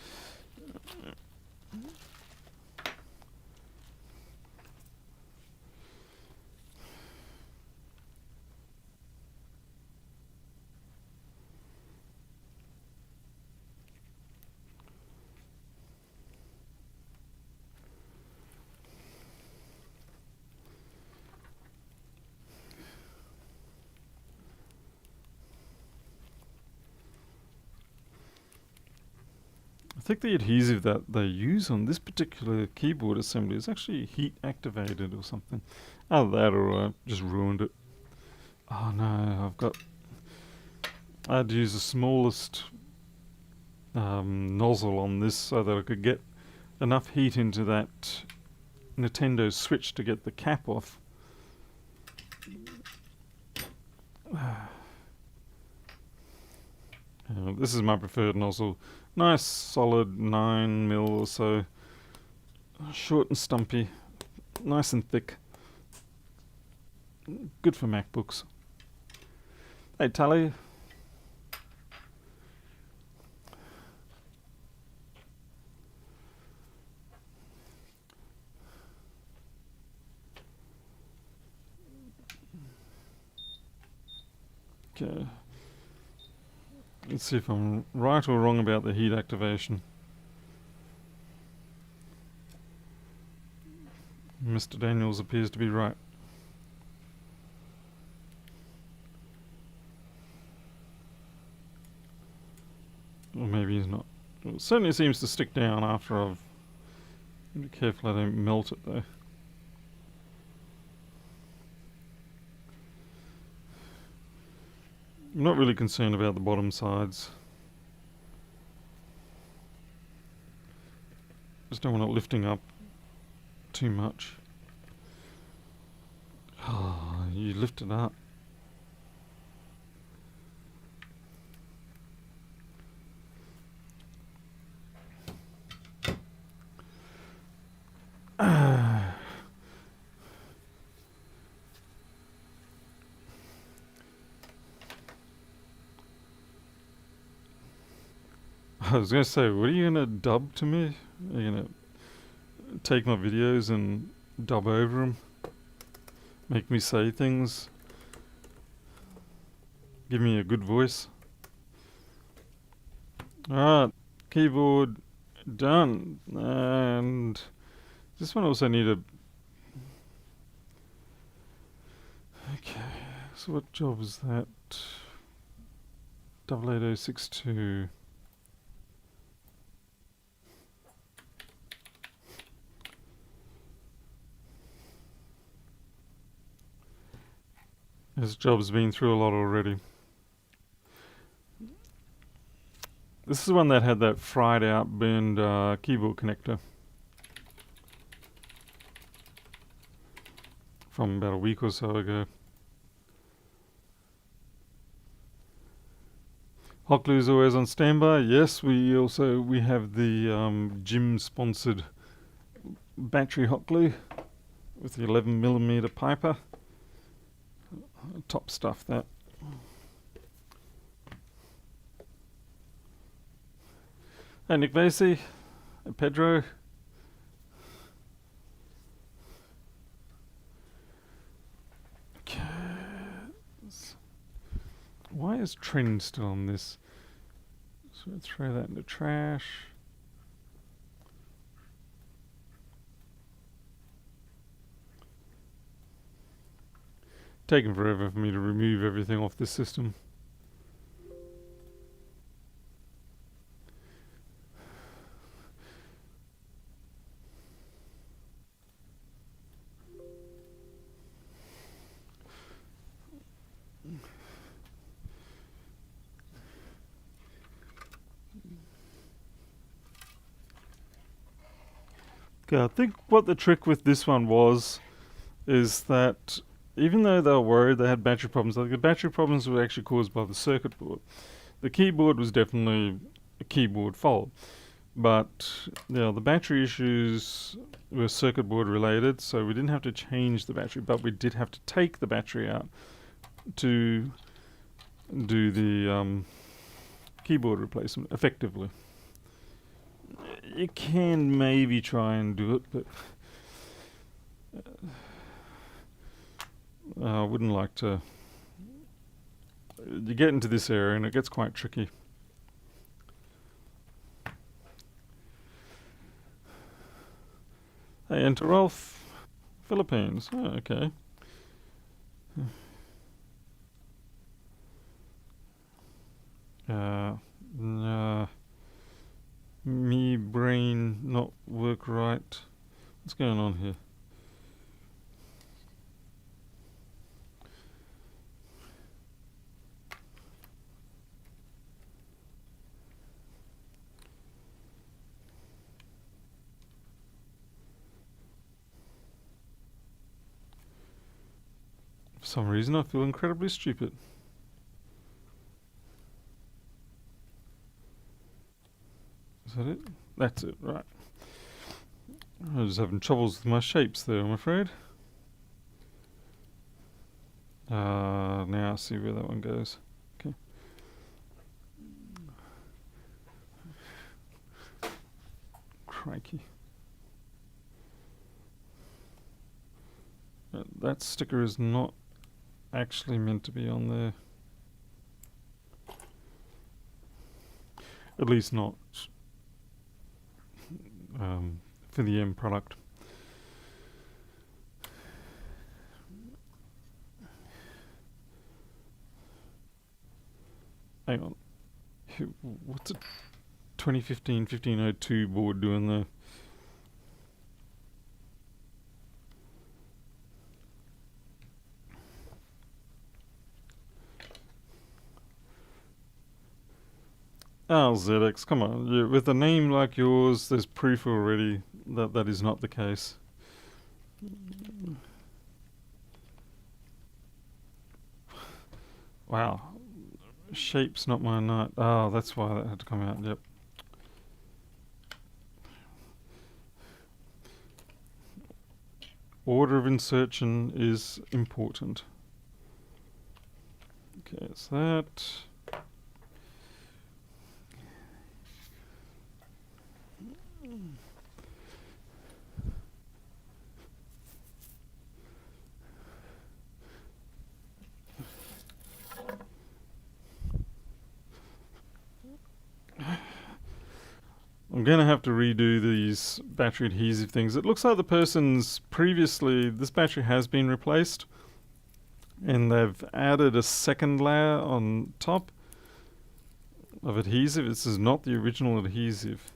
I think the adhesive that they use on this particular keyboard assembly is actually heat activated or something. Either that or I just ruined it. Oh no, I had to use the smallest nozzle on this so that I could get enough heat into that Nintendo Switch to get the cap off. This is my preferred nozzle. Nice solid 9mm or so. Short and stumpy. Nice and thick. Good for MacBooks. Hey Tully. Okay. Let's see if I'm right or wrong about the heat activation. Mr. Daniels appears to be right. Or maybe he's not. It certainly seems to stick down after I've... Be careful I don't melt it though. I'm not really concerned about the bottom sides. Just don't want it lifting up too much. Oh, you lift it up. I was going to say, what are you going to dub to me? Are you going to take my videos and dub over them? Make me say things? Give me a good voice? Alright, keyboard done. And this one also need a... Okay, so what job is that? 88062. This job's been through a lot already. This is the one that had that fried out burned keyboard connector from about a week or so ago. Hot glue is always on standby. Yes, we have the gym sponsored battery hot glue with the 11mm piper. Top stuff that. Hey Nick Vasey, hey Pedro. Okay. Why is trend still on this? So we'll throw that in the trash. Taken forever for me to remove everything off this system. Okay, I think what the trick with this one was is that even though they were worried they had battery problems, like the battery problems were actually caused by the circuit board. The keyboard was definitely a keyboard fault, But the battery issues were circuit board related, so we didn't have to change the battery, but we did have to take the battery out to do the keyboard replacement effectively. You can maybe try and do it, but I wouldn't like to. You get into this area and it gets quite tricky. Hey, enter Ralph, Philippines. Oh, okay. Nah, me brain not work right. What's going on here? For some reason I feel incredibly stupid. Is that it? That's it, right. I was having troubles with my shapes there, I'm afraid. Now I see where that one goes. Okay. Crikey. That sticker is not actually meant to be on there. At least not for the end product. Hang on. What's a 2015-1502 board doing there? Oh, ZX, come on. With a name like yours, there's proof already that that is not the case. Wow. Shape's not my night. Oh, that's why that had to come out. Yep. Order of insertion is important. Okay, it's that. I'm going to have to redo these battery adhesive things. It looks like the person's previously, this battery has been replaced and they've added a second layer on top of adhesive. This is not the original adhesive.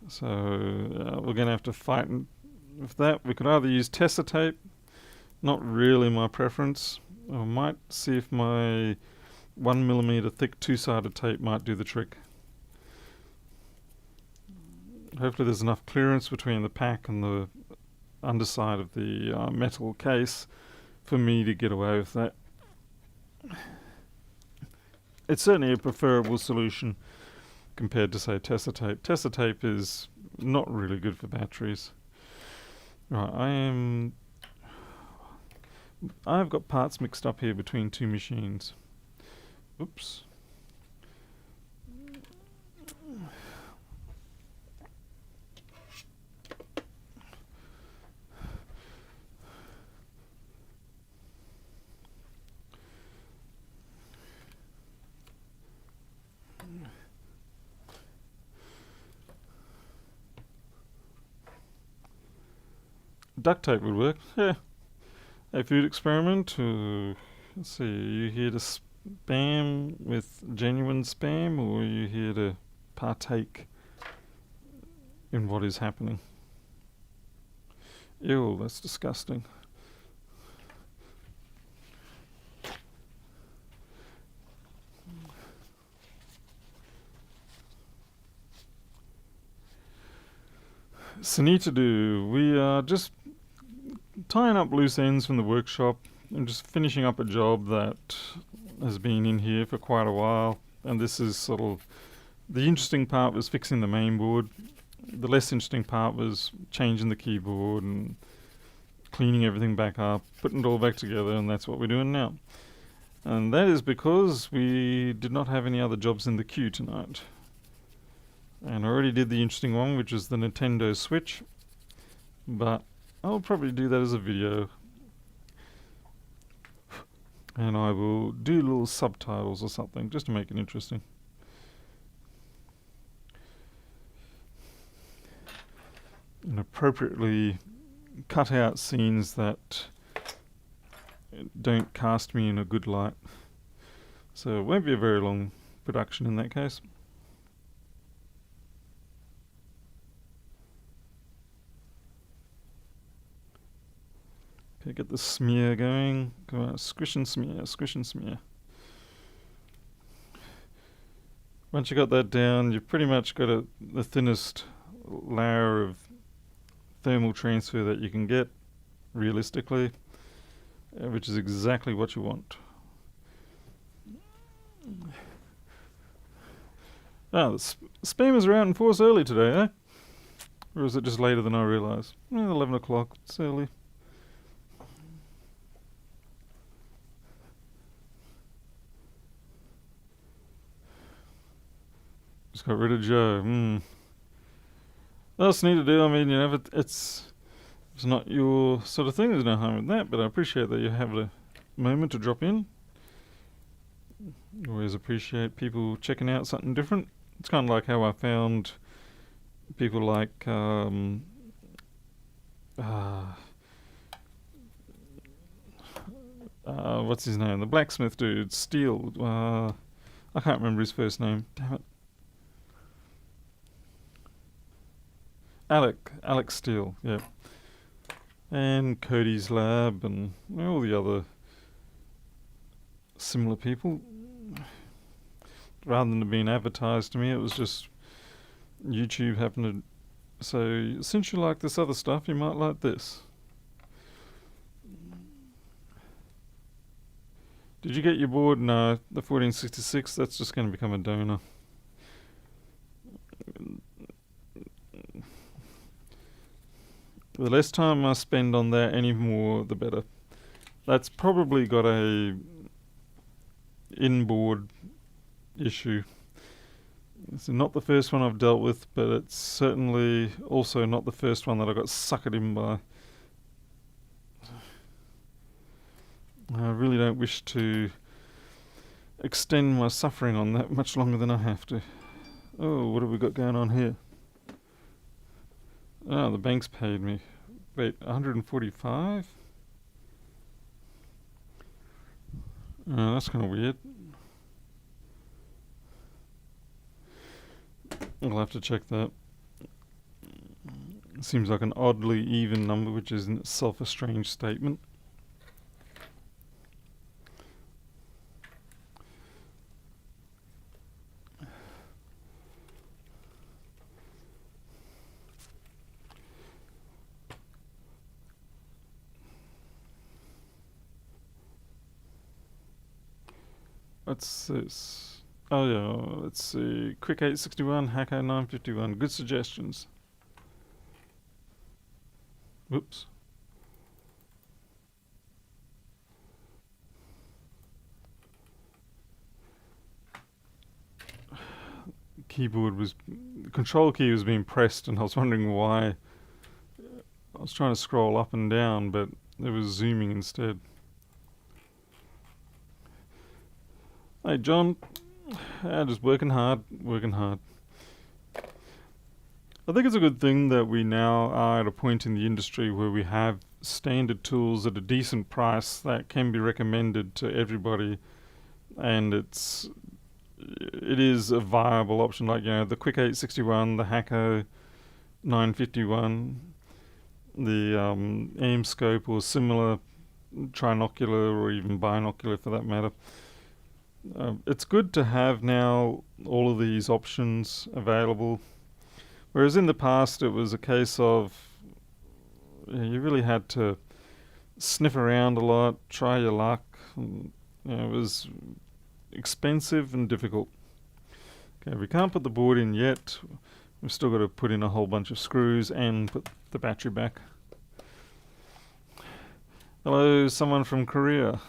So we're going to have to fight with that. We could either use tester tape, not really my preference. I might see if my 1mm thick two-sided tape might do the trick. Hopefully there's enough clearance between the pack and the underside of the metal case for me to get away with that. It's certainly a preferable solution compared to, say, tester tape. Tester tape is not really good for batteries. Right, I've got parts mixed up here between two machines. Oops. Duct tape would work, yeah. A food experiment. Let's see, are you here to spam with genuine spam, or are you here to partake in what is happening? Ew, that's disgusting. So need to do, we are just tying up loose ends from the workshop and just finishing up a job that has been in here for quite a while, and this is sort of The interesting part was fixing the main board. The less interesting part was changing the keyboard and cleaning everything back up, putting it all back together, and that's what we're doing now. And that is because we did not have any other jobs in the queue tonight. And I already did the interesting one, which is the Nintendo Switch, but I'll probably do that as a video. And I will do little subtitles or something, just to make it interesting. And appropriately cut out scenes that don't cast me in a good light. So it won't be a very long production in that case. Okay, get the smear going. Go on, squish and smear, squish and smear. Once you got that down, you've pretty much got the thinnest layer of thermal transfer that you can get, realistically, which is exactly what you want. The spammers are out in force early today, eh? Or is it just later than I realised? 11 o'clock, it's early. Just got rid of Joe. That's neat to do. I mean, if it's not your sort of thing, there's no harm in that, but I appreciate that you have a moment to drop in. Always appreciate people checking out something different. It's kind of like how I found people like what's his name? The blacksmith dude, Steele. I can't remember his first name. Damn it. Alex Steele, yeah. And Cody's Lab and all the other similar people. Rather than it being advertised to me, it was just YouTube happened to say, since you like this other stuff, you might like this. Did you get your board? No, the 1466, that's just going to become a donor. The less time I spend on that anymore, the better. That's probably got a inboard issue. It's not the first one I've dealt with, but it's certainly also not the first one that I got suckered in by. I really don't wish to extend my suffering on that much longer than I have to. Oh, what have we got going on here? Oh, the bank's paid me. Wait, 145? Oh, that's kind of weird. I'll have to check that. Seems like an oddly even number, which is in itself a strange statement. What's this? Oh yeah, let's see. Quick 861, Hakko 951. Good suggestions. Whoops. The control key was being pressed and I was wondering why. I was trying to scroll up and down, but it was zooming instead. Hey John, just working hard. I think it's a good thing that we now are at a point in the industry where we have standard tools at a decent price that can be recommended to everybody, and it is a viable option. Like, the Quick 861, the Hakko 951, the aim scope or similar trinocular or even binocular for that matter. It's good to have now all of these options available, whereas in the past it was a case of you really had to sniff around a lot, try your luck. And, it was expensive and difficult. Okay, we can't put the board in yet. We've still got to put in a whole bunch of screws and put the battery back. Hello, someone from Korea.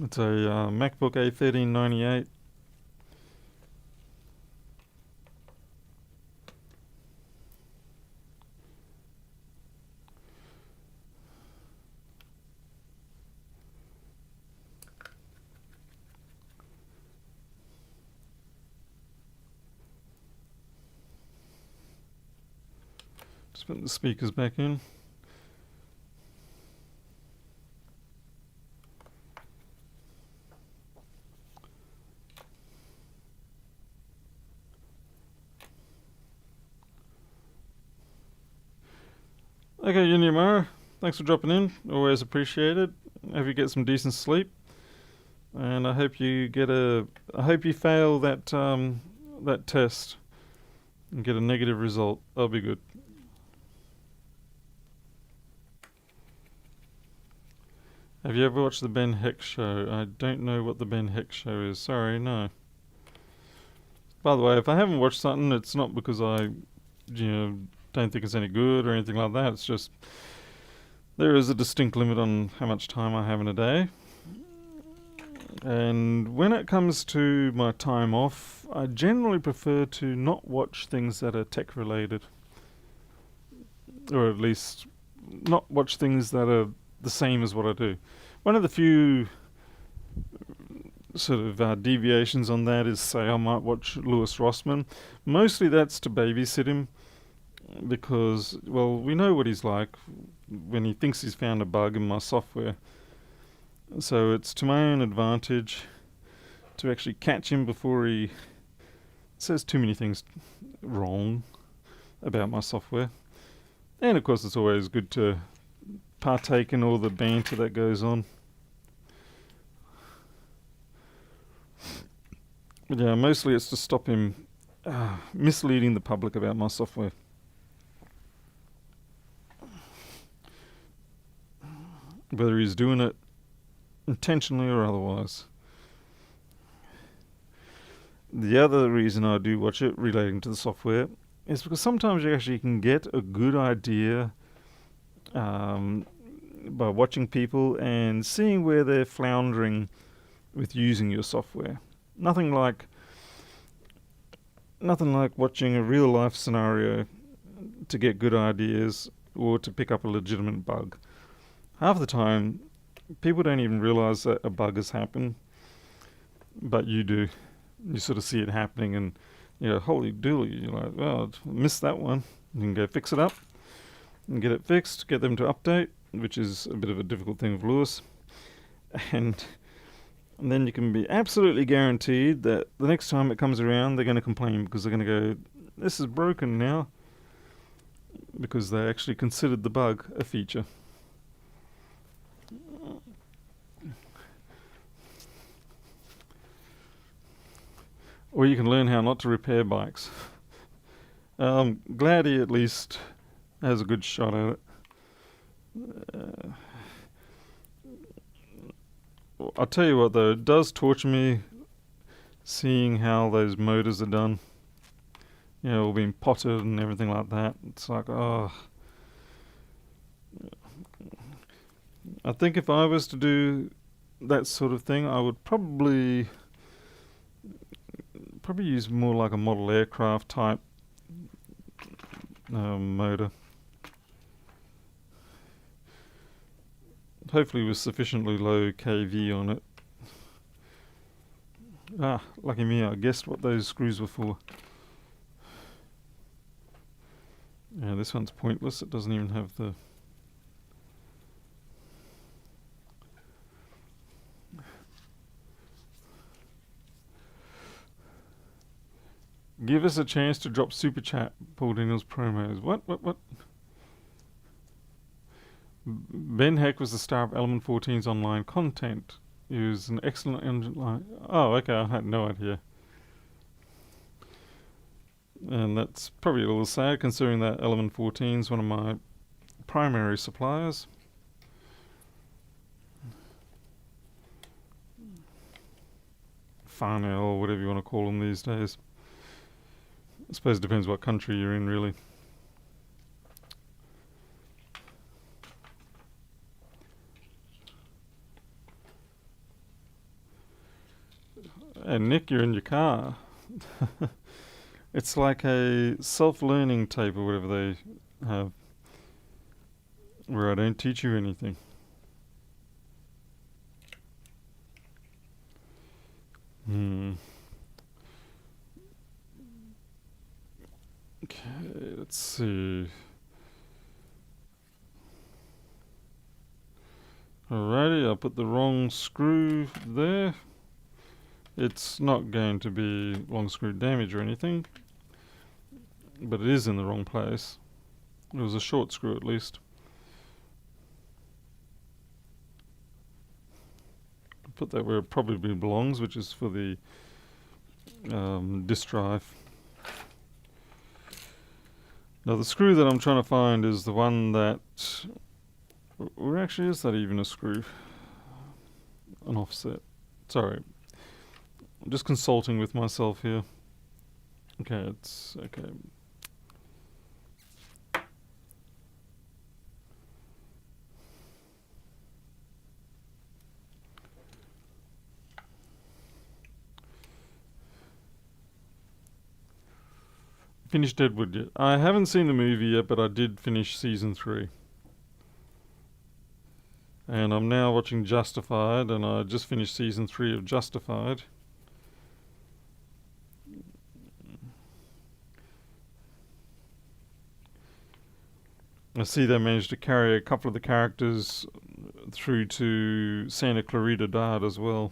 It's a Macbook A1398. Just put the speakers back in. Okay, Yunimaro, thanks for dropping in. Always appreciated. Hope you get some decent sleep, and I hope you get I hope you fail that that test and get a negative result. That'll be good. Have you ever watched the Ben Heck Show? I don't know what the Ben Heck Show is. Sorry, no. By the way, if I haven't watched something, it's not because I, don't think it's any good or anything like that. It's just there is a distinct limit on how much time I have in a day. And when it comes to my time off, I generally prefer to not watch things that are tech related. Or at least not watch things that are the same as what I do. One of the few sort of deviations on that is, say, I might watch Lewis Rossman. Mostly that's to babysit him because, well, we know what he's like when he thinks he's found a bug in my software. So it's to my own advantage to actually catch him before he says too many things wrong about my software. And of course it's always good to partake in all the banter that goes on. But yeah, mostly it's to stop him misleading the public about my software. Whether he's doing it intentionally or otherwise. The other reason I do watch it relating to the software is because sometimes you actually can get a good idea by watching people and seeing where they're floundering with using your software. Nothing like watching a real life scenario to get good ideas or to pick up a legitimate bug. Half the time, people don't even realize that a bug has happened, but you do. You sort of see it happening and, holy dooly, you're like, well, I missed that one. You can go fix it up and get it fixed, get them to update, which is a bit of a difficult thing with Lewis. And then you can be absolutely guaranteed that the next time it comes around, they're going to complain because they're going to go, this is broken now, because they actually considered the bug a feature. Or you can learn how not to repair bikes. Glad he at least has a good shot at it. I'll tell you what though, it does torture me seeing how those motors are done. All being potted and everything like that. It's like, oh. I think if I was to do that sort of thing, I would probably use more like a model aircraft type motor. Hopefully with sufficiently low kV on it. Lucky me, I guessed what those screws were for. Yeah, this one's pointless. It doesn't even have the... Give us a chance to drop super chat, Paul Daniels promos. What? Ben Heck was the star of Element 14's online content. He was an excellent online... Oh, okay, I had no idea. And that's probably a little sad considering that Element 14 is one of my primary suppliers. Farnell or whatever you want to call them these days. I suppose it depends what country you're in, really. And Nick, you're in your car. It's like a self-learning tape or whatever they have, where I don't teach you anything. Okay, let's see. Alrighty, I'll put the wrong screw there. It's not going to be long screw damage or anything, but it is in the wrong place. It was a short screw at least. Put that where it probably belongs, which is for the disk drive. Now the screw that I'm trying to find is the one that... Where actually is that even a screw? An offset. Sorry. I'm just consulting with myself here. Okay, it's... okay. Finished Deadwood yet? I haven't seen the movie yet, but I did finish season 3. And I'm now watching Justified, and I just finished season 3 of Justified. I see they managed to carry a couple of the characters through to Santa Clarita Diet as well.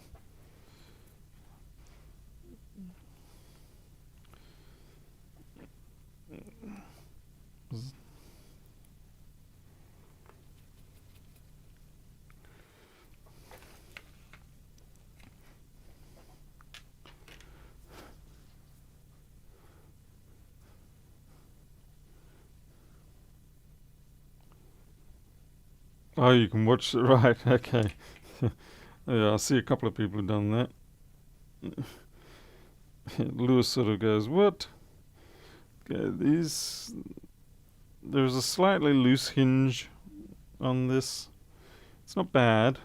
Oh, you can watch it, right, okay. Yeah, I see a couple of people have done that. Lewis sort of goes, what? Okay, there's a slightly loose hinge on this. It's not bad,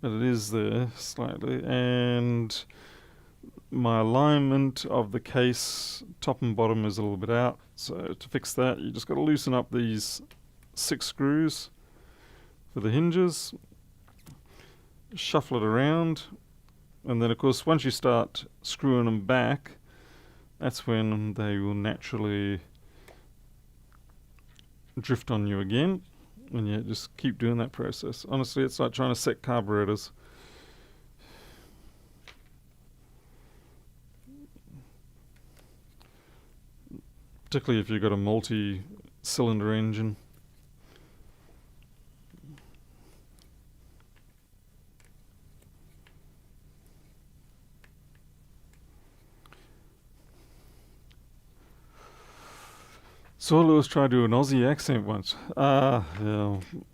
but it is there slightly. And my alignment of the case, top and bottom, is a little bit out. So to fix that, you just got to loosen up these 6 screws for the hinges, shuffle it around, and then of course once you start screwing them back, that's when they will naturally drift on you again. And yeah, just keep doing that process. Honestly, it's like trying to set carburetors. Particularly if you've got a multi-cylinder engine. Saw Lewis try to do an Aussie accent once. Yeah.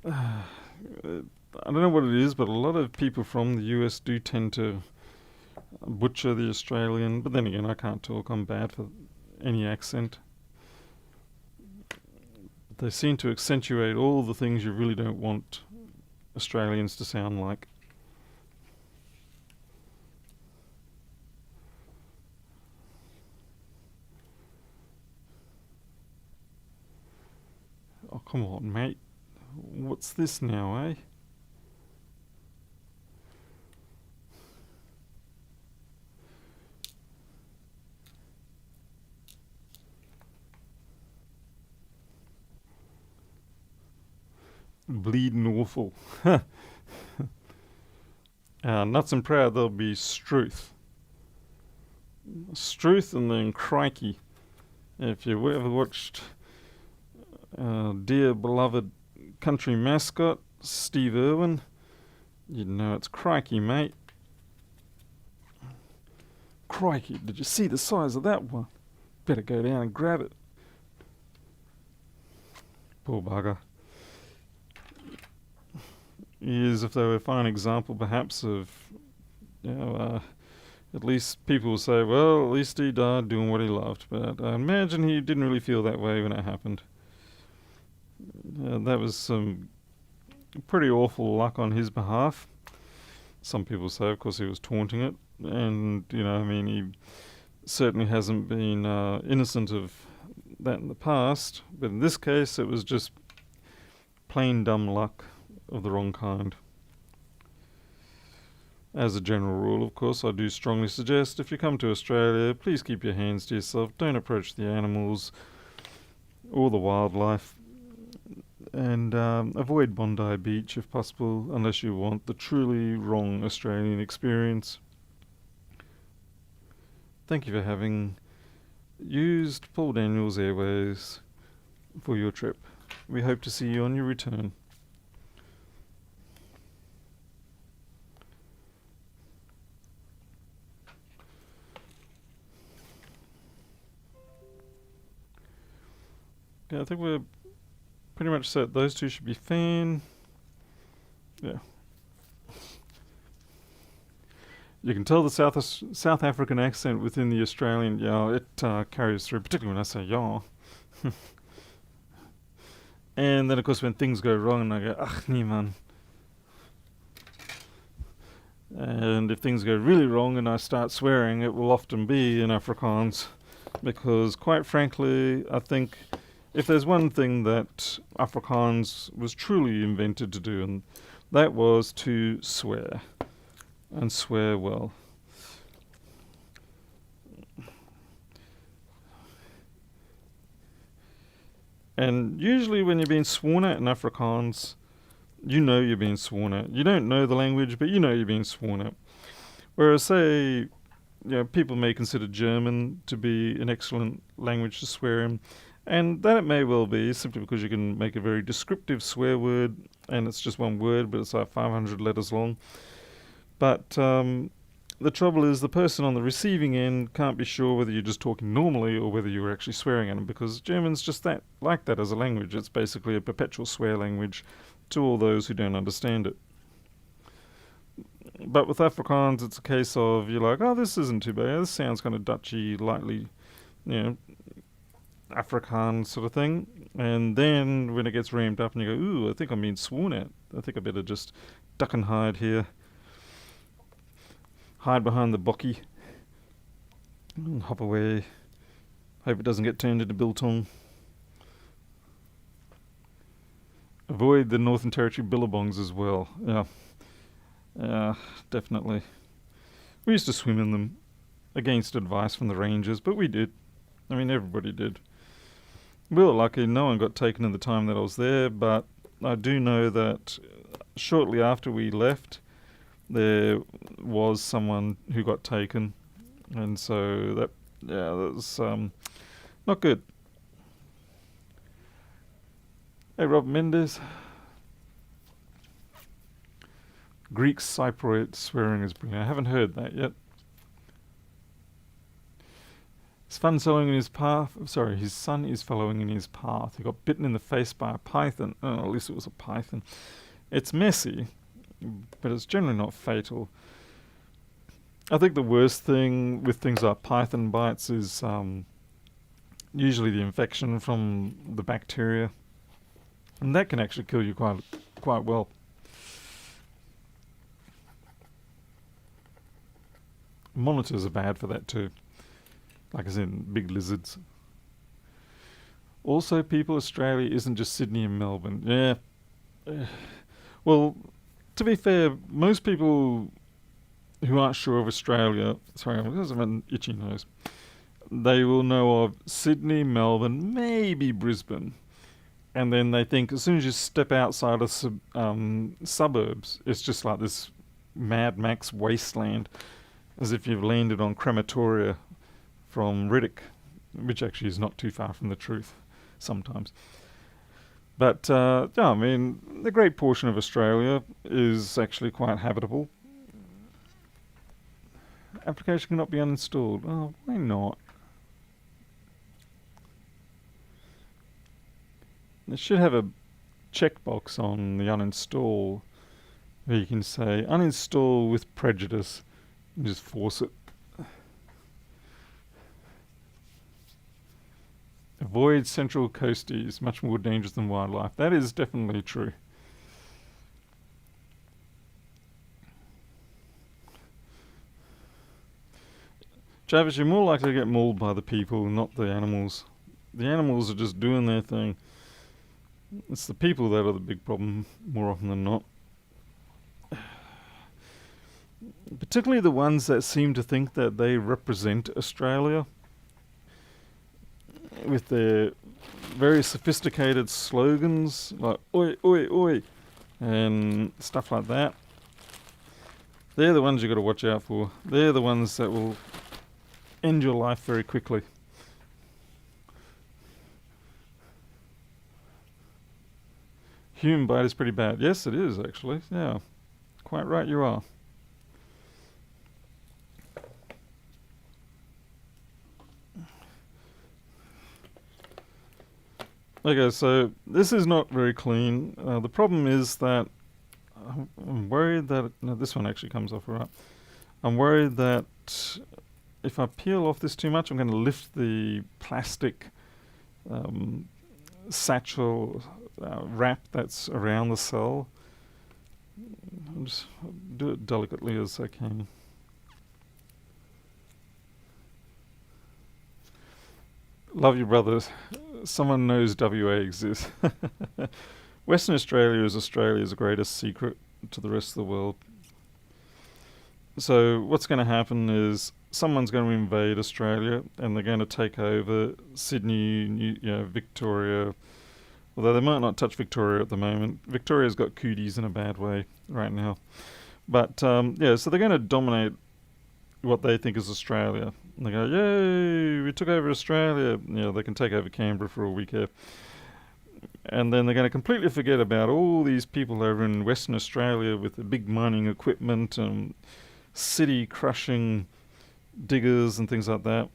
I don't know what it is, but a lot of people from the US do tend to butcher the Australian. But then again, I can't talk. I'm bad for any accent. They seem to accentuate all the things you really don't want Australians to sound like. Oh, come on, mate. What's this now, eh? Bleeding awful. Nuts and proud, there'll be Struth. Struth and then Crikey. If you ever watched dear beloved country mascot, Steve Irwin, you'd know it's Crikey, mate. Crikey, did you see the size of that one? Better go down and grab it. Poor bugger. He is, if they were a fine example perhaps of, you know, At least people will say, well, at least he died doing what he loved. But I imagine he didn't really feel that way when it happened. That was some pretty awful luck on his behalf. Some people say, of course, he was taunting it. And, he certainly hasn't been innocent of that in the past. But in this case, it was just plain dumb luck of the wrong kind. As a general rule, of course, I do strongly suggest if you come to Australia, please keep your hands to yourself. Don't approach the animals or the wildlife. And avoid Bondi Beach if possible, unless you want the truly wrong Australian experience. Thank you for having used Paul Daniels Airways for your trip. We hope to see you on your return. Yeah, I think we're pretty much set. Those two should be fine. Yeah. You can tell the South African accent within the Australian. Yeah, it carries through, particularly when I say yeah. And then, of course, when things go wrong, and I go, ach, nee, man. And if things go really wrong and I start swearing, it will often be in Afrikaans. Because, quite frankly, I think if there's one thing that Afrikaans was truly invented to do, and that was to swear, and swear well. And usually when you're being sworn at in Afrikaans, you know you're being sworn at. You don't know the language, but you know you're being sworn at. Whereas, say, people may consider German to be an excellent language to swear in, and that it may well be, simply because you can make a very descriptive swear word, and it's just one word, but it's like 500 letters long. But the trouble is the person on the receiving end can't be sure whether you're just talking normally or whether you were actually swearing at them, because German's just like that as a language. It's basically a perpetual swear language to all those who don't understand it. But with Afrikaans, it's a case of, you're like, oh, this isn't too bad. This sounds kind of Dutchy, lightly, Afrikaans sort of thing. And then when it gets ramped up and you go, ooh, I think I'm being sworn at. I think I better just duck and hide here. Hide behind the bokkie. And hop away. Hope it doesn't get turned into biltong. Avoid the Northern Territory billabongs as well. Yeah, definitely. We used to swim in them against advice from the rangers, but we did. I mean, everybody did. We were lucky, no one got taken in the time that I was there, but I do know that shortly after we left, there was someone who got taken, and so that was not good. Hey, Rob Mendes. Greek Cypriot swearing is brilliant. I haven't heard that yet. His son following in his path. Sorry, his son is following in his path. He got bitten in the face by a python. Oh, at least it was a python. It's messy, but it's generally not fatal. I think the worst thing with things like python bites is usually the infection from the bacteria, and that can actually kill you quite well. Monitors are bad for that too, like as in big lizards. Also, people, Australia isn't just Sydney and Melbourne. Yeah. Well, to be fair, most people who aren't sure of Australia, sorry, because of an itchy nose, they will know of Sydney, Melbourne, maybe Brisbane. And then they think as soon as you step outside of suburbs, it's just like this Mad Max wasteland, as if you've landed on crematoria from Riddick, which actually is not too far from the truth sometimes. But, I mean, the great portion of Australia is actually quite habitable. Application cannot be uninstalled. Oh, why not? It should have a checkbox on the uninstall where you can say uninstall with prejudice and just force it. Avoid central coasties, much more dangerous than wildlife. That is definitely true. Travis, you're more likely to get mauled by the people, not the animals. The animals are just doing their thing. It's the people that are the big problem more often than not. Particularly the ones that seem to think that they represent Australia with their very sophisticated slogans like oi, oi, oi, and stuff like that. They're the ones you've got to watch out for. They're the ones that will end your life very quickly. Human bite is pretty bad. Yes, it is, actually. Yeah, quite right you are. Okay, so this is not very clean. The problem is that I'm worried that... No, this one actually comes off alright. I'm worried that if I peel off this too much, I'm going to lift the plastic satchel wrap that's around the cell. I'll just do it delicately as I can. Love you, brothers. Someone knows WA exists. Western Australia is Australia's greatest secret to the rest of the world. So what's going to happen is someone's going to invade Australia and they're going to take over Sydney, Victoria. Although they might not touch Victoria at the moment. Victoria's got cooties in a bad way right now. But so they're going to dominate what they think is Australia. And they go, yay, we took over Australia. They can take over Canberra for all we care. And then they're going to completely forget about all these people over in Western Australia with the big mining equipment and city-crushing diggers and things like that.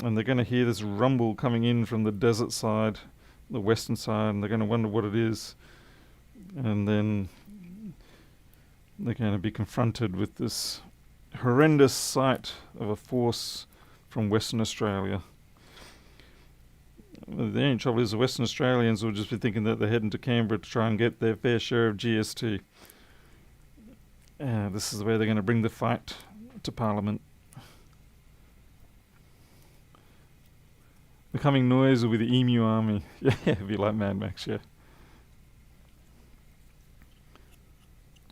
And they're going to hear this rumble coming in from the desert side, the western side, and they're going to wonder what it is. And then they're going to be confronted with this horrendous sight of a force from Western Australia. The only trouble is the Western Australians will just be thinking that they're heading to Canberra to try and get their fair share of GST. This is where they're going to bring the fight to Parliament. The coming noise will be the Emu Army. Yeah, it'll be like Mad Max, yeah.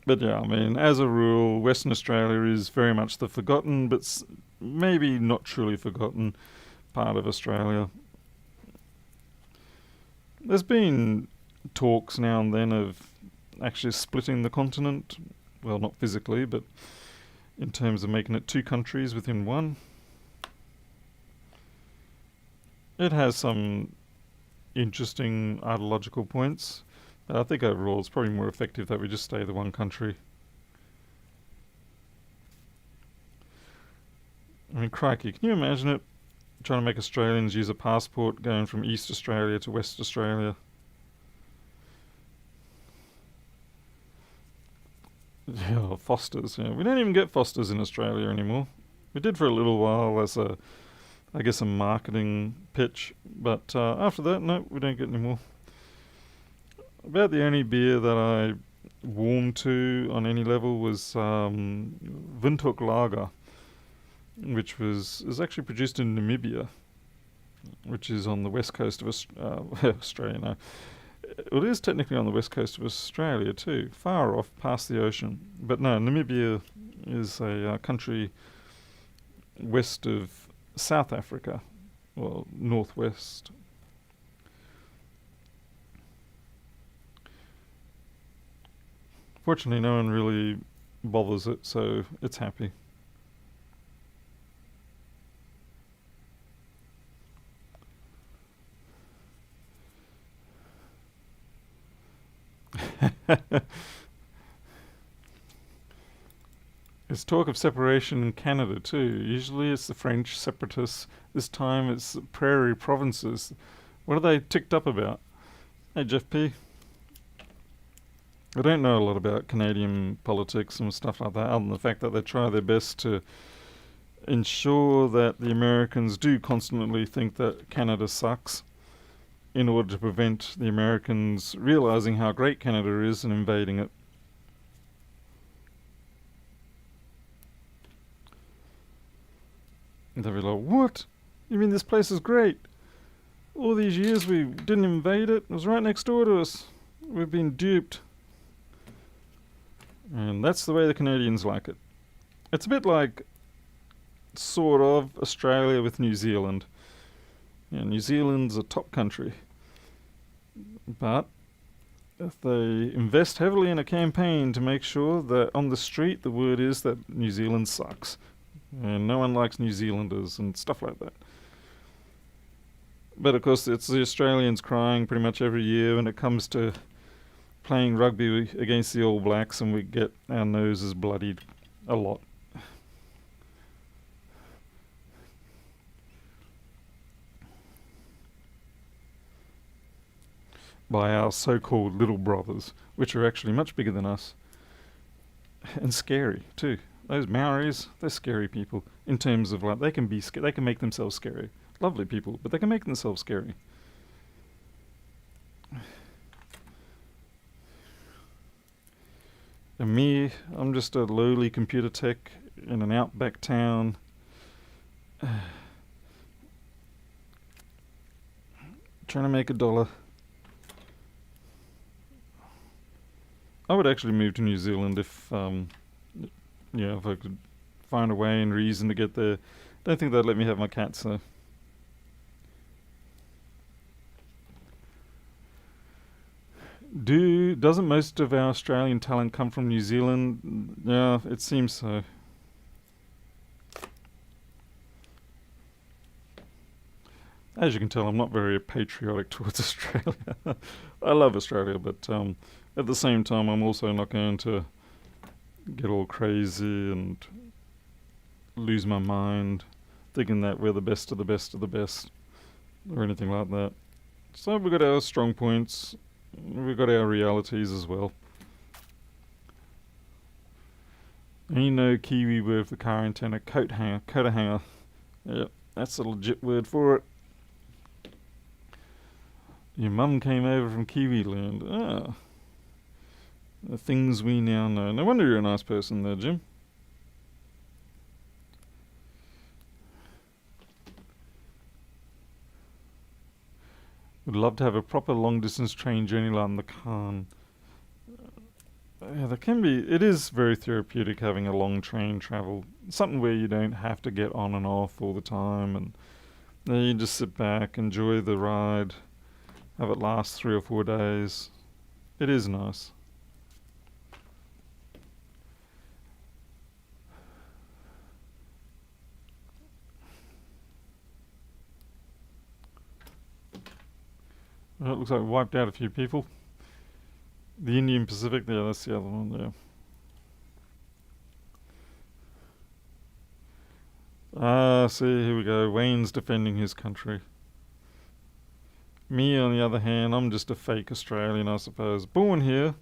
But yeah, I mean, as a rule, Western Australia is very much the forgotten, but maybe not truly forgotten part of Australia. There's been talks now and then of actually splitting the continent. Well, not physically, but in terms of making it two countries within one. It has some interesting ideological points. I think overall it's probably more effective that we just stay the one country. I mean, crikey, can you imagine it? Trying to make Australians use a passport going from East Australia to West Australia. Yeah, Fosters. Yeah, we don't even get Fosters in Australia anymore. We did for a little while as a marketing pitch, but after that, no, we don't get any more. About the only beer that I warmed to on any level was Windhoek Lager, which is actually produced in Namibia, which is on the west coast of Australia now. It is technically on the west coast of Australia too, far off past the ocean. But no, Namibia is a country west of South Africa, well, northwest. Fortunately, no one really bothers it, so it's happy. There's talk of separation in Canada too. Usually it's the French separatists. This time it's the prairie provinces. What are they ticked up about? Hey, Jeff P. I don't know a lot about Canadian politics and stuff like that, other than the fact that they try their best to ensure that the Americans do constantly think that Canada sucks. in order to prevent the Americans realizing how great Canada is and invading it. And they'll be like, what? You mean this place is great? All these years we didn't invade it. It was right next door to us. We've been duped. And that's the way the Canadians like it. It's a bit like, sort of, Australia with New Zealand. Yeah, New Zealand's a top country. But if they invest heavily in a campaign to make sure that on the street the word is that New Zealand sucks. And no one likes New Zealanders and stuff like that. But of course it's the Australians crying pretty much every year when it comes to playing rugby against the All Blacks, and we get our noses bloodied a lot. By our so-called little brothers, which are actually much bigger than us. And scary, too. Those Maoris, they're scary people. In terms of, like, they can make themselves scary. Lovely people, but they can make themselves scary. And me, I'm just a lowly computer tech in an outback town. Trying to make $1. I would actually move to New Zealand if I could find a way and reason to get there. Don't think they'd let me have my cats though. Doesn't most of our Australian talent come from New Zealand? Yeah, it seems so. As you can tell, I'm not very patriotic towards Australia. I love Australia, but at the same time, I'm also not going to get all crazy and lose my mind thinking that we're the best of the best of the best or anything like that. So we've got our strong points. We've got our realities as well. And you know Kiwi word for car antenna, coat hanger. Yep, that's a legit word for it. Your mum came over from Kiwi land. Ah. The things we now know. No wonder you're a nice person there, Jim. Would love to have a proper long-distance train journey like the Khan. Yeah, it is very therapeutic having a long train travel. Something where you don't have to get on and off all the time, and then you just sit back, enjoy the ride, have it last 3 or 4 days. It is nice. Well, it looks like we wiped out a few people. The Indian Pacific, yeah, that's the other one, yeah. See, here we go. Wayne's defending his country. Me, on the other hand, I'm just a fake Australian, I suppose. Born here,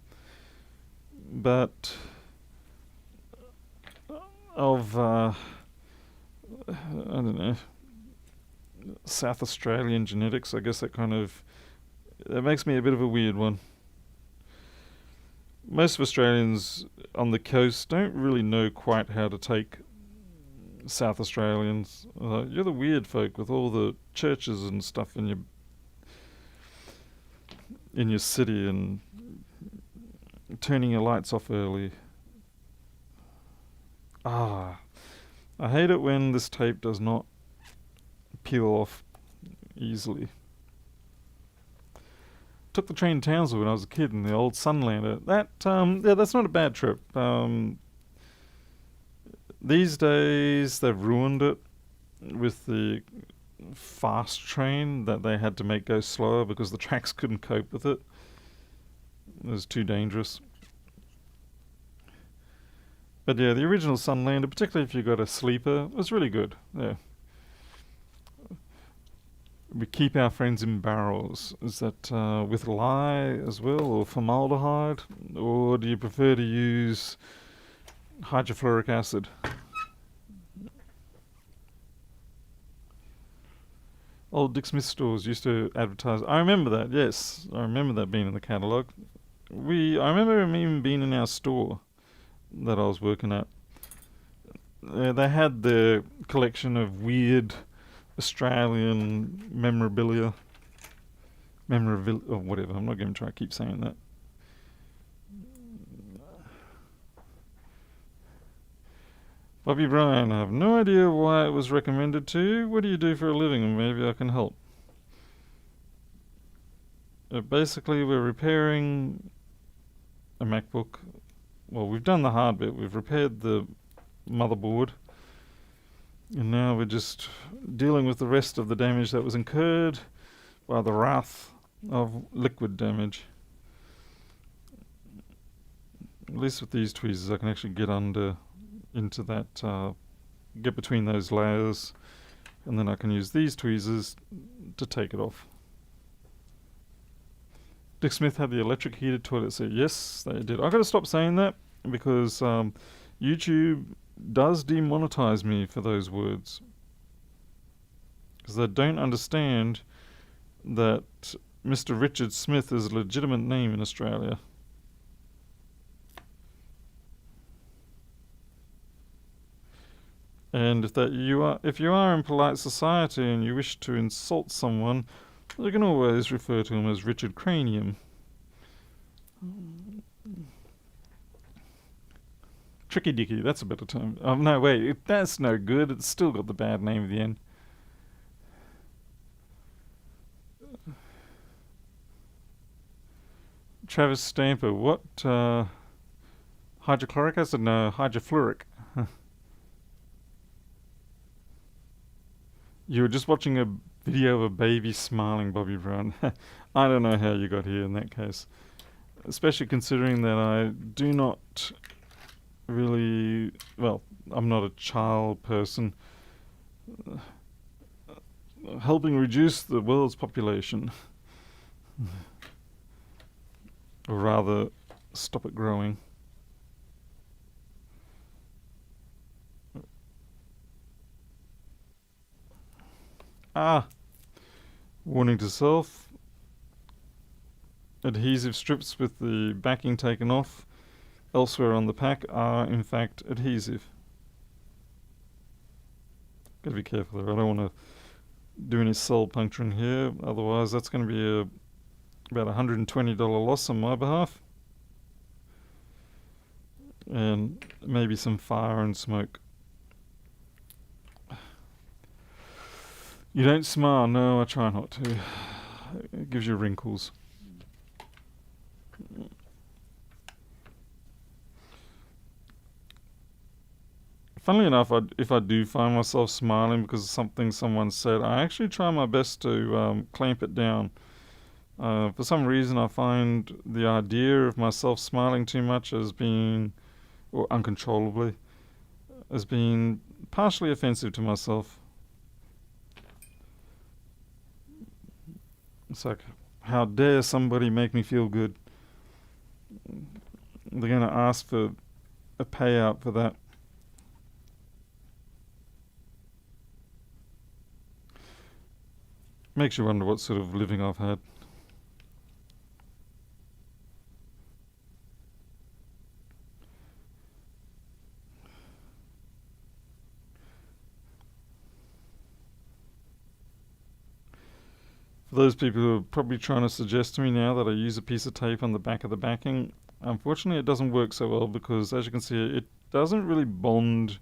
but of, I don't know, South Australian genetics. I guess that makes me a bit of a weird one. Most of Australians on the coast don't really know quite how to take South Australians. You're the weird folk with all the churches and stuff in your city and turning your lights off early. I hate it when this tape does not peel off easily. Took the train to Townsville when I was a kid in the old Sunlander. That's not a bad trip. These days they've ruined it with the fast train that they had to make go slower because the tracks couldn't cope with it. It was too dangerous. But yeah, the original Sunlander, particularly if you got a sleeper, was really good. Yeah. We keep our friends in barrels. Is that with lye as well, or formaldehyde? Or do you prefer to use hydrofluoric acid? Old Dick Smith stores used to advertise. I remember that. Yes, I remember that being in the catalogue. I remember him even being in our store that I was working at. They had the collection of weird Australian or whatever. I'm not going to try to keep saying that. Bobby Bryan, I have no idea why it was recommended to you. What do you do for a living? And maybe I can help. Basically, we're repairing a MacBook. Well, we've done the hard bit. We've repaired the motherboard. And now we're just dealing with the rest of the damage that was incurred by the wrath of liquid damage. At least with these tweezers I can actually get into that, get between those layers, and then I can use these tweezers to take it off. Dick Smith had the electric heated toilet seat. Yes, they did. I've got to stop saying that because YouTube does demonetize me for those words. Because they don't understand that Mr. Richard Smith is a legitimate name in Australia. And if you are in polite society and you wish to insult someone, you can always refer to him as Richard Cranium. Tricky Dicky, that's a better term. No, wait, that's no good. It's still got the bad name at the end. Travis Stamper, what? Hydrochloric acid? No, hydrofluoric. You were just watching a video of a baby smiling, Bobby Brown. I don't know how you got here in that case. Especially considering that I do not really... Well, I'm not a child person. Helping reduce the world's population. Or rather, stop it growing. Warning to self. Adhesive strips with the backing taken off elsewhere on the pack are in fact adhesive. Gotta be careful there. I don't want to do any soul puncturing here, otherwise that's going to be about $120 loss on my behalf. And maybe some fire and smoke. You don't smile. No, I try not to. It gives you wrinkles. Funnily enough, if I do find myself smiling because of something someone said, I actually try my best to clamp it down. For some reason, I find the idea of myself smiling too much as being, or uncontrollably, as being partially offensive to myself. It's like, how dare somebody make me feel good? They're going to ask for a payout for that. Makes you wonder what sort of living I've had. For those people who are probably trying to suggest to me now that I use a piece of tape on the back of the backing, unfortunately it doesn't work so well because, as you can see, it doesn't really bond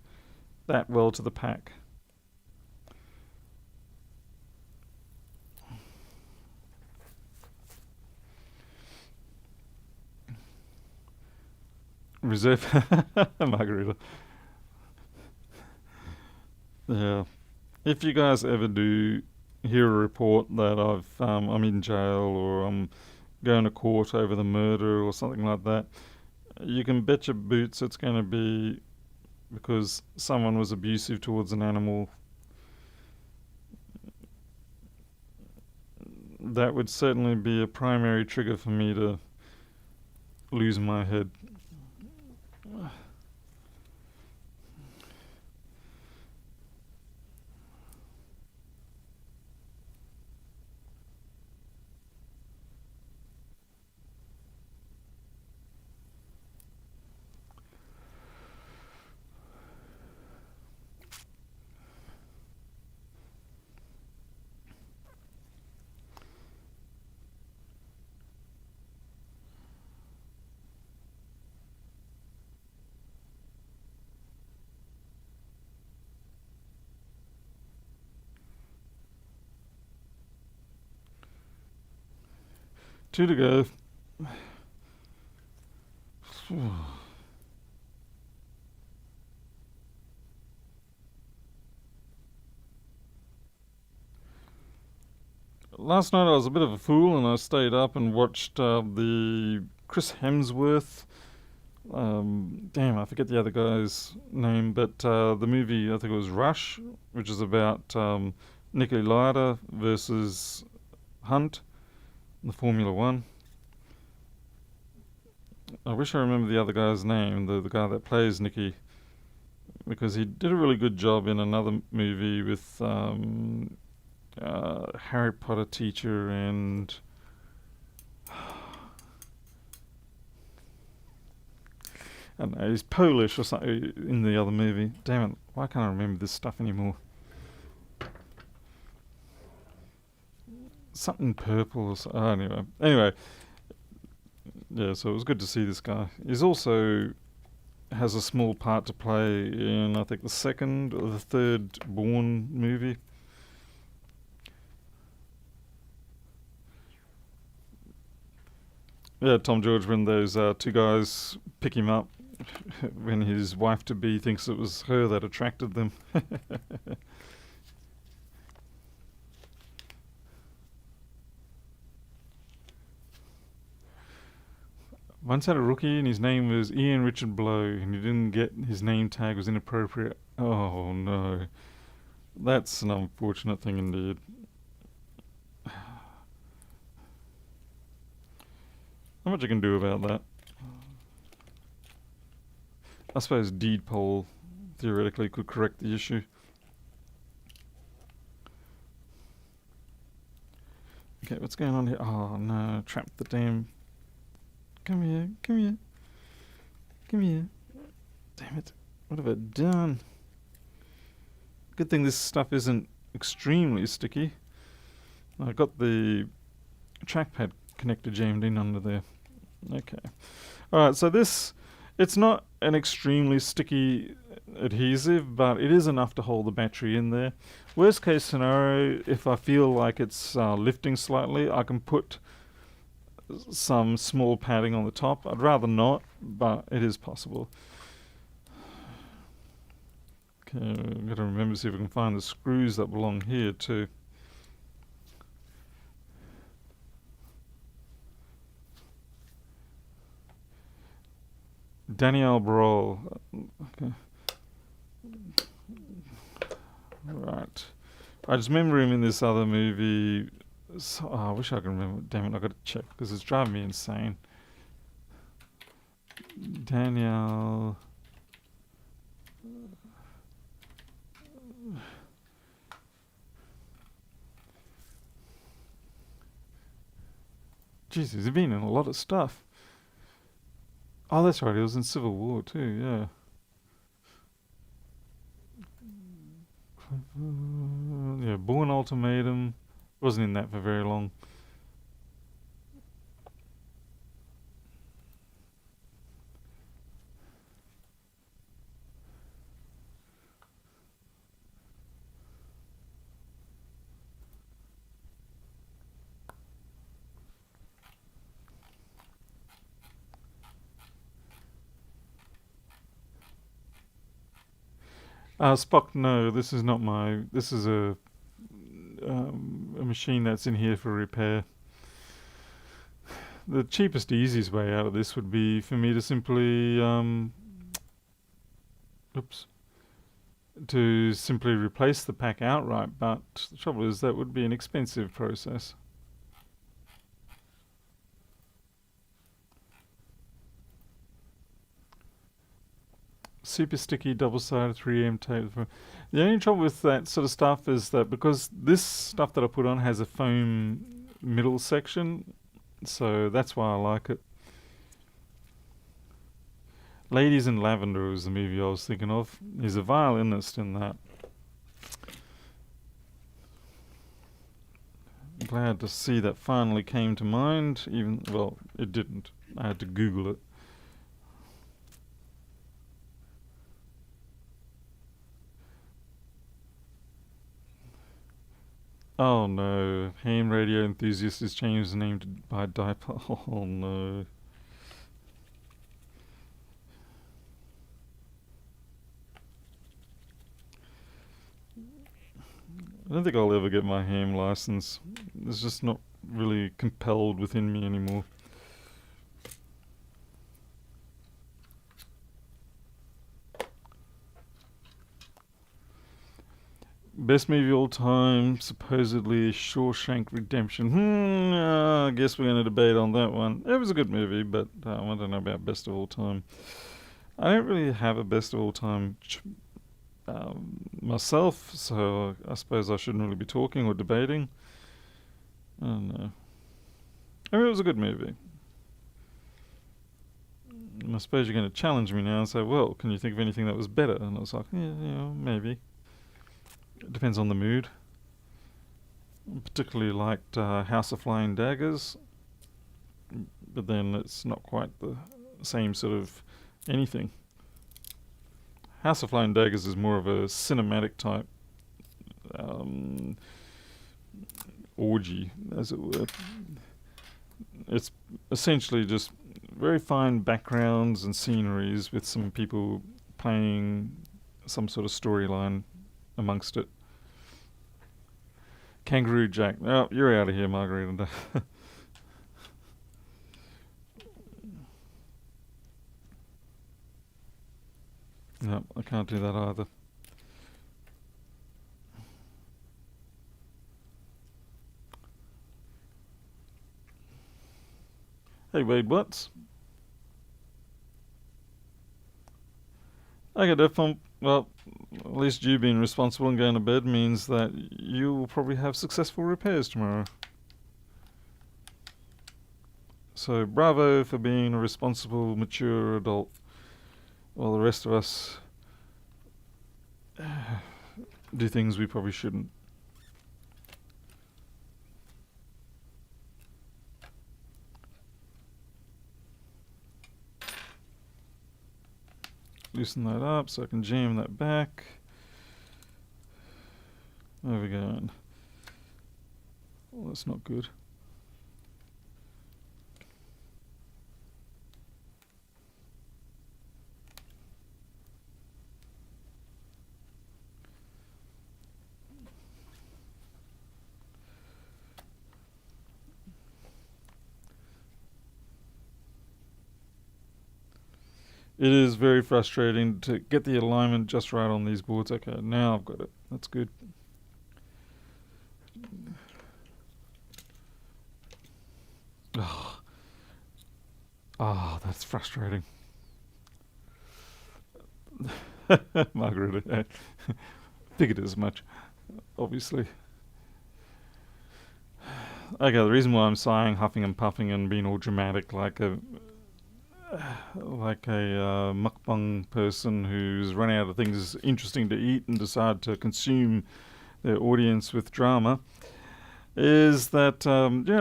that well to the pack. Reserve margarita. Yeah. If you guys ever do hear a report that I'm in jail or I'm going to court over the murder or something like that, you can bet your boots it's going to be because someone was abusive towards an animal. That would certainly be a primary trigger for me to lose my head. 2 to go. Last night I was a bit of a fool and I stayed up and watched the Chris Hemsworth. Damn, I forget the other guy's name, but the movie, I think it was Rush, which is about Niki Lauda versus Hunt in the Formula One. I wish I remember the other guy's name, the guy that plays Niki, because he did a really good job in another movie with Harry Potter teacher and I don't know, he's Polish or something in the other movie. Damn it, why can't I remember this stuff anymore? Something purple or something. Oh, anyway, yeah, so it was good to see this guy. He's also has a small part to play in, I think, the second or the third Bourne movie. Yeah, Tom George, when those two guys pick him up when his wife-to-be thinks it was her that attracted them. Once had a rookie and his name was Ian Richard Blow and he didn't get his name tag was inappropriate. Oh no. That's an unfortunate thing indeed. Not much I can do about that. I suppose deed poll theoretically could correct the issue. Okay, what's going on here? Oh no, trapped the damn... Come here, come here. Come here. Damn it. What have I done? Good thing this stuff isn't extremely sticky. I got the trackpad connector jammed in under there. Okay. Alright, so this, it's not an extremely sticky adhesive, but it is enough to hold the battery in there. Worst case scenario, if I feel like it's lifting slightly, I can put some small padding on the top. I'd rather not, but it is possible. Okay, I've got to remember to see if I can find the screws that belong here too. Danielle Brawl. Okay. Right. I just remember him in this other movie. So, I wish I could remember. Damn it, I got to check because it's driving me insane. Danielle. Jesus, he's been in a lot of stuff. Oh, that's right, he was in Civil War too, yeah. Yeah, Bourne Ultimatum. Wasn't in that for very long. Spock, no, this is not my... This is a machine that's in here for repair. The cheapest, easiest way out of this would be for me to simply... to simply replace the pack outright, but the trouble is that would be an expensive process. Super sticky double-sided 3M tape. The only trouble with that sort of stuff is that because this stuff that I put on has a foam middle section, so that's why I like it. Ladies in Lavender was the movie I was thinking of. He's a violinist in that. Glad to see that finally came to mind, even, well, it didn't. I had to Google it. Oh no, ham radio enthusiast has changed his name by dipole. Oh no. I don't think I'll ever get my ham license. It's just not really compelled within me anymore. Best movie of all time, supposedly Shawshank Redemption. I guess we're going to debate on that one. It was a good movie, but I don't know about best of all time. I don't really have a best of all time myself, so I suppose I shouldn't really be talking or debating. I don't know. I mean, it was a good movie. I suppose you're going to challenge me now and say, well, can you think of anything that was better? And I was like, yeah, maybe. It depends on the mood. I particularly liked House of Flying Daggers, but then it's not quite the same sort of anything. House of Flying Daggers is more of a cinematic type um, orgy, as it were. It's essentially just very fine backgrounds and sceneries with some people playing some sort of storyline amongst it. Kangaroo Jack. Oh, you're out of here, Margarita. No, I can't do that either. Hey, Wade Watts. Okay, Defpump. Well, at least you being responsible and going to bed means that you will probably have successful repairs tomorrow. So bravo for being a responsible, mature adult, while the rest of us do things we probably shouldn't. Loosen that up so I can jam that back. There we go. Well, that's not good. It is very frustrating to get the alignment just right on these boards. Okay, now I've got it. That's good. Oh, that's frustrating. Margaret, I figured as much, obviously. Okay, the reason why I'm sighing, huffing and puffing and being all dramatic like a mukbang person who's run out of things interesting to eat and decide to consume their audience with drama is that,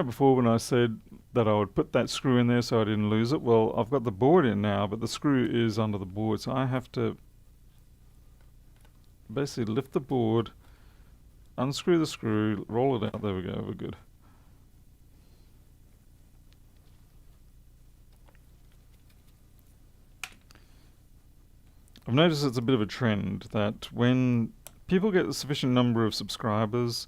before when I said that I would put that screw in there so I didn't lose it, well, I've got the board in now, but the screw is under the board, so I have to basically lift the board, unscrew the screw, roll it out. There we go, we're good. I've noticed it's a bit of a trend that when people get a sufficient number of subscribers,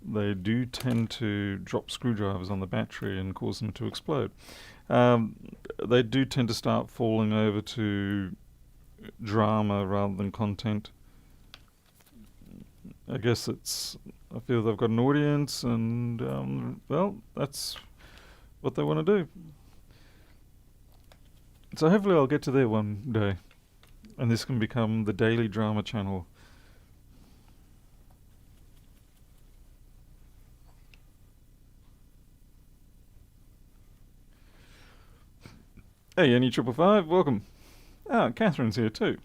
they do tend to drop screwdrivers on the battery and cause them to explode. They do tend to start falling over to drama rather than content. I guess I feel they've got an audience and, that's what they want to do. So hopefully I'll get to there one day. And this can become the daily drama channel. Hey, Any555, welcome. Catherine's here too.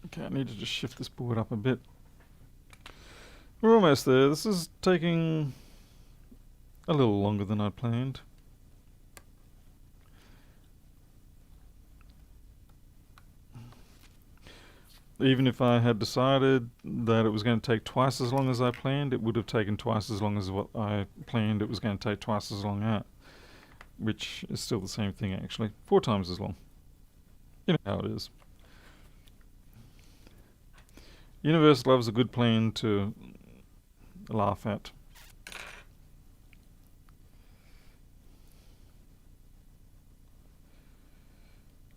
Okay, I need to just shift this board up a bit. We're almost there. This is taking a little longer than I planned. even if I had decided that it was going to take twice as long as I planned, it would have taken twice as long as what I planned it was going to take twice as long out, which is still the same thing actually. 4 times as long. You know how it is. Universe loves a good plan to laugh at.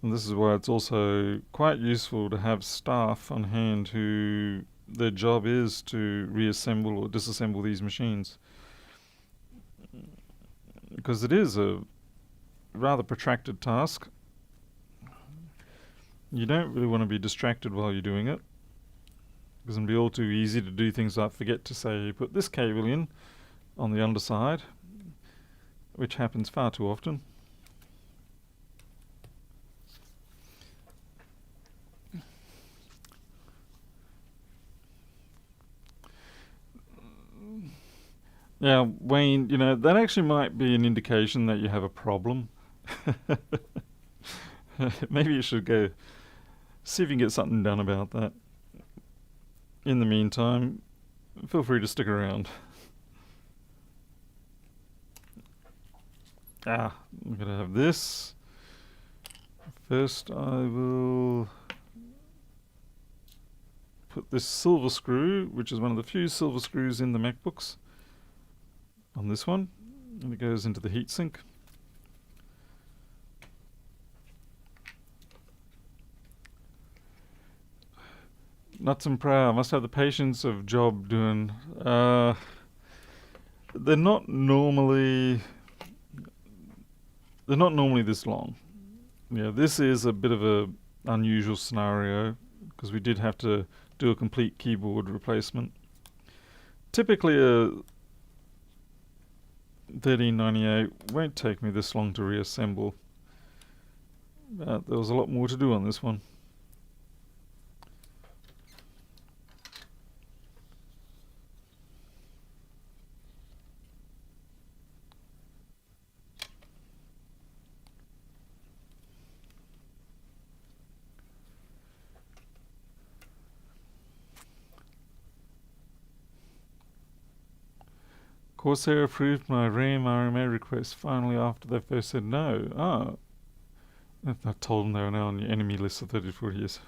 And this is why it's also quite useful to have staff on hand who their job is to reassemble or disassemble these machines. Because it is a rather protracted task. You don't really want to be distracted while you're doing it, because it'd be all too easy to do things like forget to say put this cable in on the underside, which happens far too often. Yeah, Wayne, that actually might be an indication that you have a problem. Maybe you should go see if you can get something done about that. In the meantime, feel free to stick around. I'm going to have this. First I will put this silver screw, which is one of the few silver screws in the MacBooks, on this one, and it goes into the heatsink. Nuts and prow, must have the patience of job doing. They're not normally this long. Yeah, this is a bit of a unusual scenario because we did have to do a complete keyboard replacement. Typically a 1398 won't take me this long to reassemble, but there was a lot more to do on this one. Corsair approved my RAM RMA request finally after they first said no. I told them they were now on the enemy list for 34 years.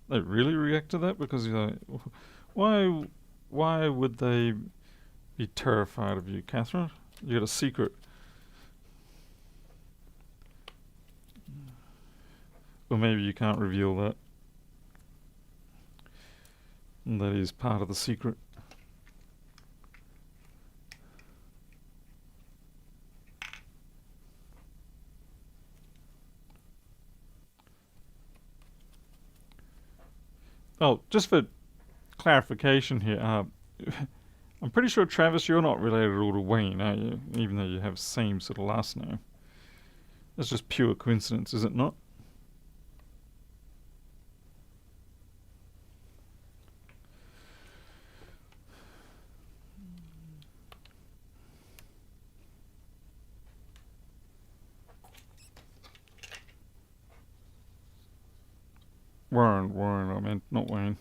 They really react to that? Because why would they be terrified of you, Catherine? You got a secret. Or maybe you can't reveal that. And that is part of the secret. Oh, just for clarification here, I'm pretty sure, Travis, you're not related at all to Wayne, are you? Even though you have the same sort of last name. That's just pure coincidence, is it not? Warren, I meant not Wayne.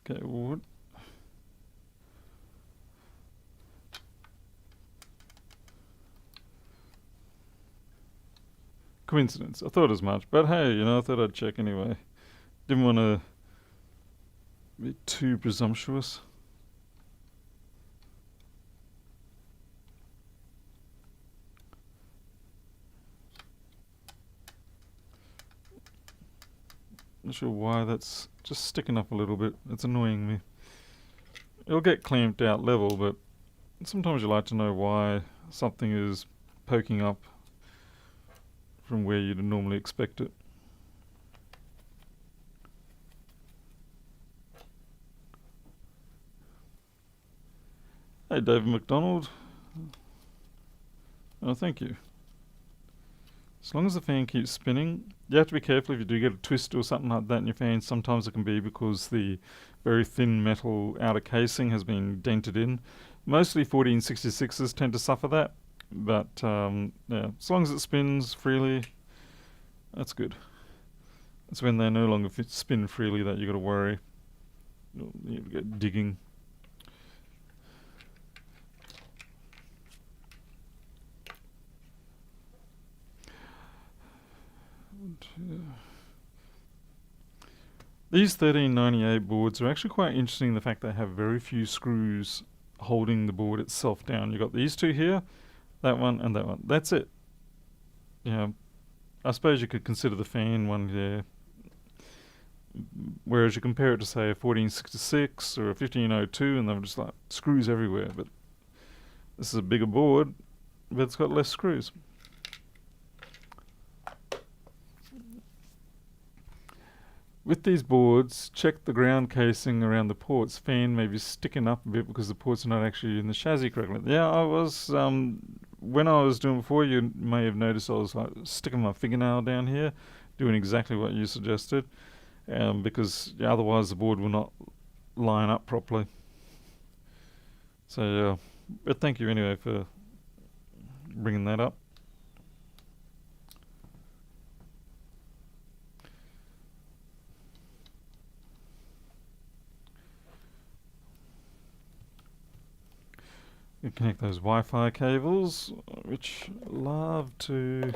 Okay, what? Coincidence. I thought as much, but hey, I thought I'd check anyway. Didn't want to be too presumptuous. Not sure why that's just sticking up a little bit. It's annoying me. It'll get clamped out level, but sometimes you like to know why something is poking up from where you'd normally expect it. Hey, David McDonald. Oh, thank you. As long as the fan keeps spinning, you have to be careful if you do get a twist or something like that in your fan. Sometimes it can be because the very thin metal outer casing has been dented in. Mostly 1466s tend to suffer that. But yeah, as long as it spins freely, that's good. It's when they no longer spin freely that you got to worry. You get digging. These 1398 boards are actually quite interesting in the fact they have very few screws holding the board itself down. You've got these two here, that one and that one. That's it. Yeah, I suppose you could consider the fan one there. Whereas you compare it to, say, a 1466 or a 1502 and they're just like screws everywhere. But this is a bigger board, but it's got less screws. With these boards, check the ground casing around the ports. Fan may be sticking up a bit because the ports are not actually in the chassis correctly. Yeah, I was, when I was doing before, you may have noticed I was like sticking my fingernail down here, doing exactly what you suggested, because otherwise the board will not line up properly. So yeah, but thank you anyway for bringing that up. You connect those Wi-Fi cables, which love to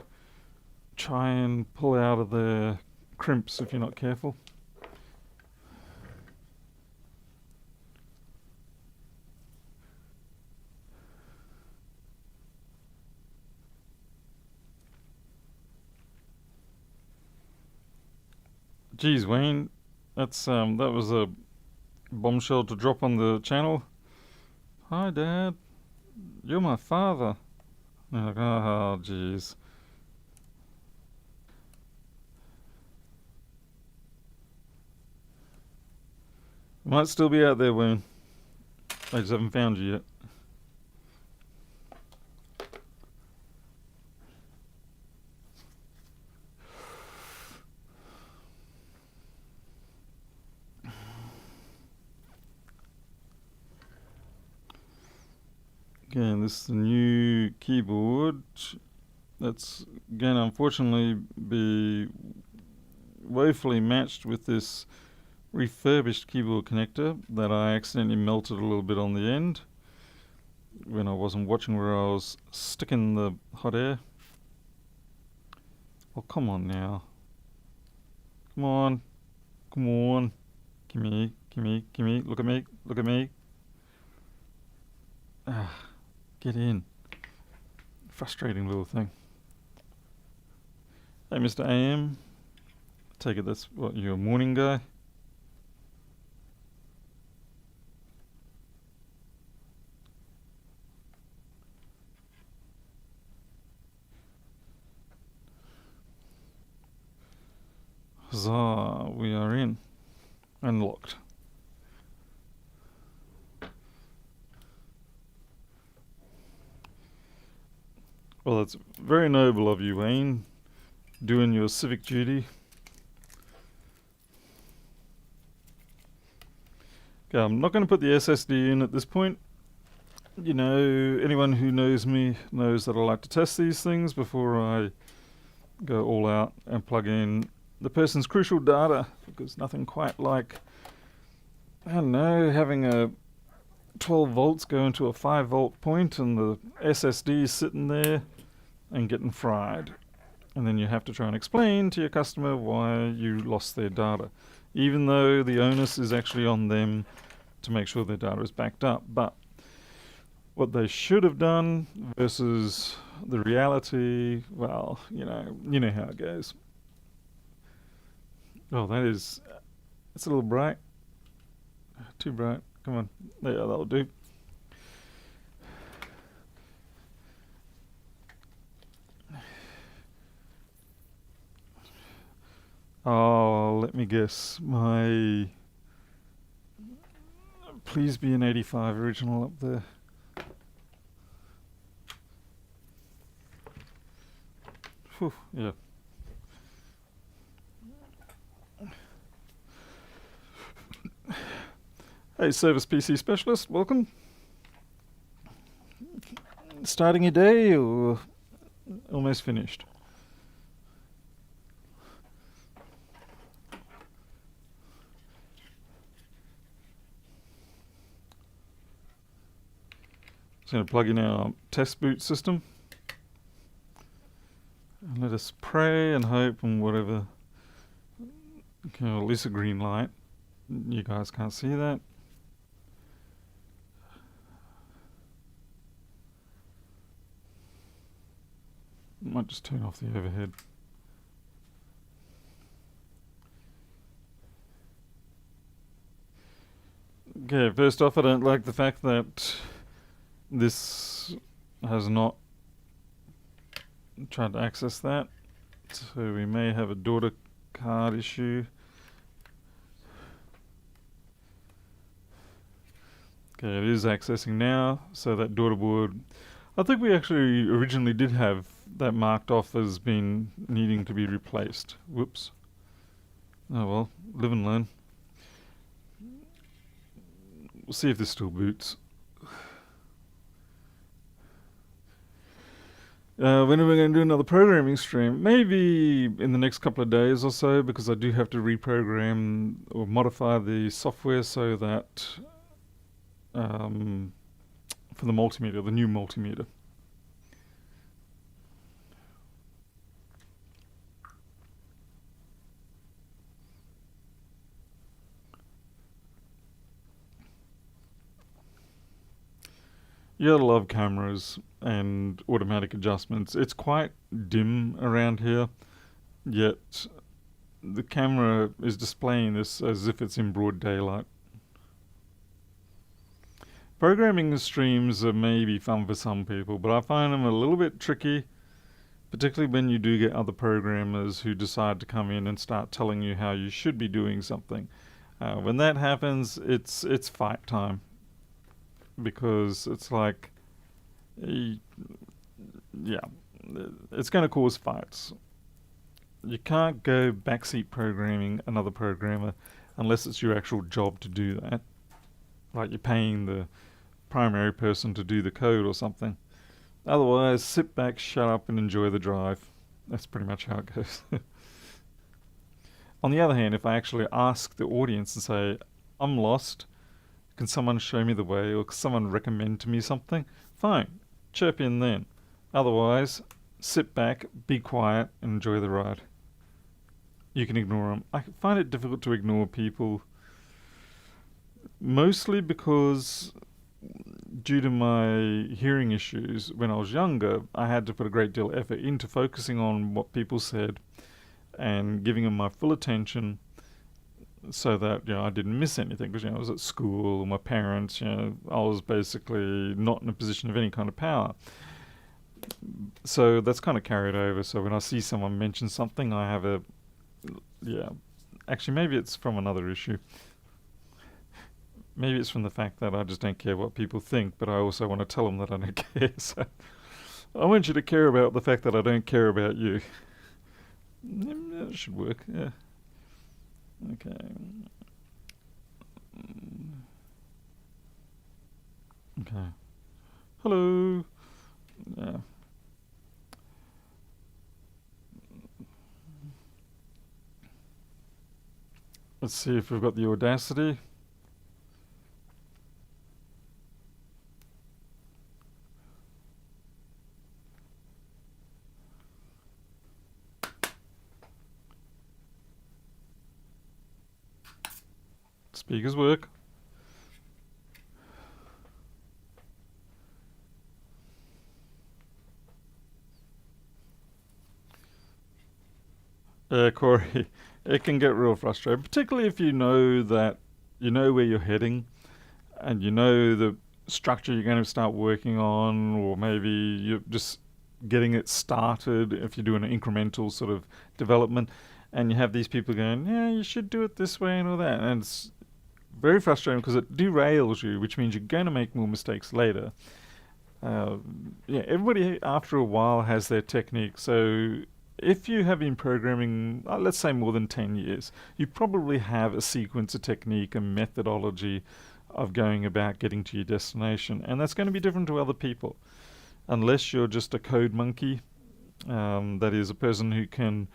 try and pull out of their crimps if you're not careful. Geez, Wayne, that was a bombshell to drop on the channel. Hi, Dad. You're my father. And you're like, oh, jeez. Might still be out there, Wayne. I just haven't found you yet. Again, this is the new keyboard. That's going to unfortunately be woefully matched with this refurbished keyboard connector that I accidentally melted a little bit on the end when I wasn't watching where I was sticking the hot air. Oh, come on now. Come on. Come on. Gimme, gimme, gimme. Look at me. Look at me. Ah, get in. Frustrating little thing. Hey, Mr. AM. Take it that's what, you're a morning guy? Huzzah, we are in. Unlocked. Well, that's very noble of you, Wayne, doing your civic duty. Okay, I'm not going to put the SSD in at this point. You know, anyone who knows me knows that I like to test these things before I go all out and plug in the person's crucial data, because nothing quite like, I don't know, having a 12 volts go into a 5 volt point and the SSD is sitting there and getting fried. And then you have to try and explain to your customer why you lost their data, even though the onus is actually on them to make sure their data is backed up. But what they should have done versus the reality, well, you know how it goes. Oh, it's a little bright. Too bright. Come on. Yeah, that'll do. Oh, let me guess. Please be an 85 original up there. Whew, yeah. Hey, Service PC Specialist, welcome. It's starting your day or almost finished? Just going to plug in our test boot system. And let us pray and hope and whatever. Okay, well, at least a green light. You guys can't see that. Might just turn off the overhead. Okay, first off, I don't like the fact that this has not tried to access that. So we may have a daughter card issue. Okay, it is accessing now, so that daughter board, I think we actually originally did have that marked off as being needing to be replaced. Whoops. Oh well, live and learn. We'll see if this still boots. When are we going to do another programming stream? Maybe in the next couple of days or so, because I do have to reprogram or modify the software so that for the multimeter, the new multimeter. You gotta love cameras and automatic adjustments. It's quite dim around here, yet the camera is displaying this as if it's in broad daylight. Programming streams are maybe fun for some people, but I find them a little bit tricky, particularly when you do get other programmers who decide to come in and start telling you how you should be doing something. When that happens, it's fight time. Because it's like, yeah, it's going to cause fights. You can't go backseat programming another programmer unless it's your actual job to do that. Like you're paying the primary person to do the code or something. Otherwise, sit back, shut up, and enjoy the drive. That's pretty much how it goes. On the other hand, if I actually ask the audience and say, I'm lost, can someone show me the way, or can someone recommend to me something? Fine, chirp in then. Otherwise, sit back, be quiet, and enjoy the ride. You can ignore them. I find it difficult to ignore people, mostly because due to my hearing issues when I was younger, I had to put a great deal of effort into focusing on what people said and giving them my full attention, so that I didn't miss anything, because I was at school, my parents, I was basically not in a position of any kind of power. So that's kind of carried over. So when I see someone mention something, I have a actually maybe it's from another issue. Maybe it's from the fact that I just don't care what people think, but I also want to tell them that I don't care. So I want you to care about the fact that I don't care about you. That should work, yeah. Okay. Okay. Hello. Yeah. Let's see if we've got the audacity. Speakers work. Corey, it can get real frustrating, particularly if you know that you know where you're heading and you know the structure you're going to start working on, or maybe you're just getting it started if you're doing an incremental sort of development, and you have these people going, yeah, you should do it this way and all that, and it's very frustrating because it derails you, which means you're going to make more mistakes later. Everybody after a while has their technique. So if you have been programming, let's say more than 10 years, you probably have a sequence, a technique, a methodology of going about getting to your destination, and that's going to be different to other people. unless you're just a code monkey. That is a person who can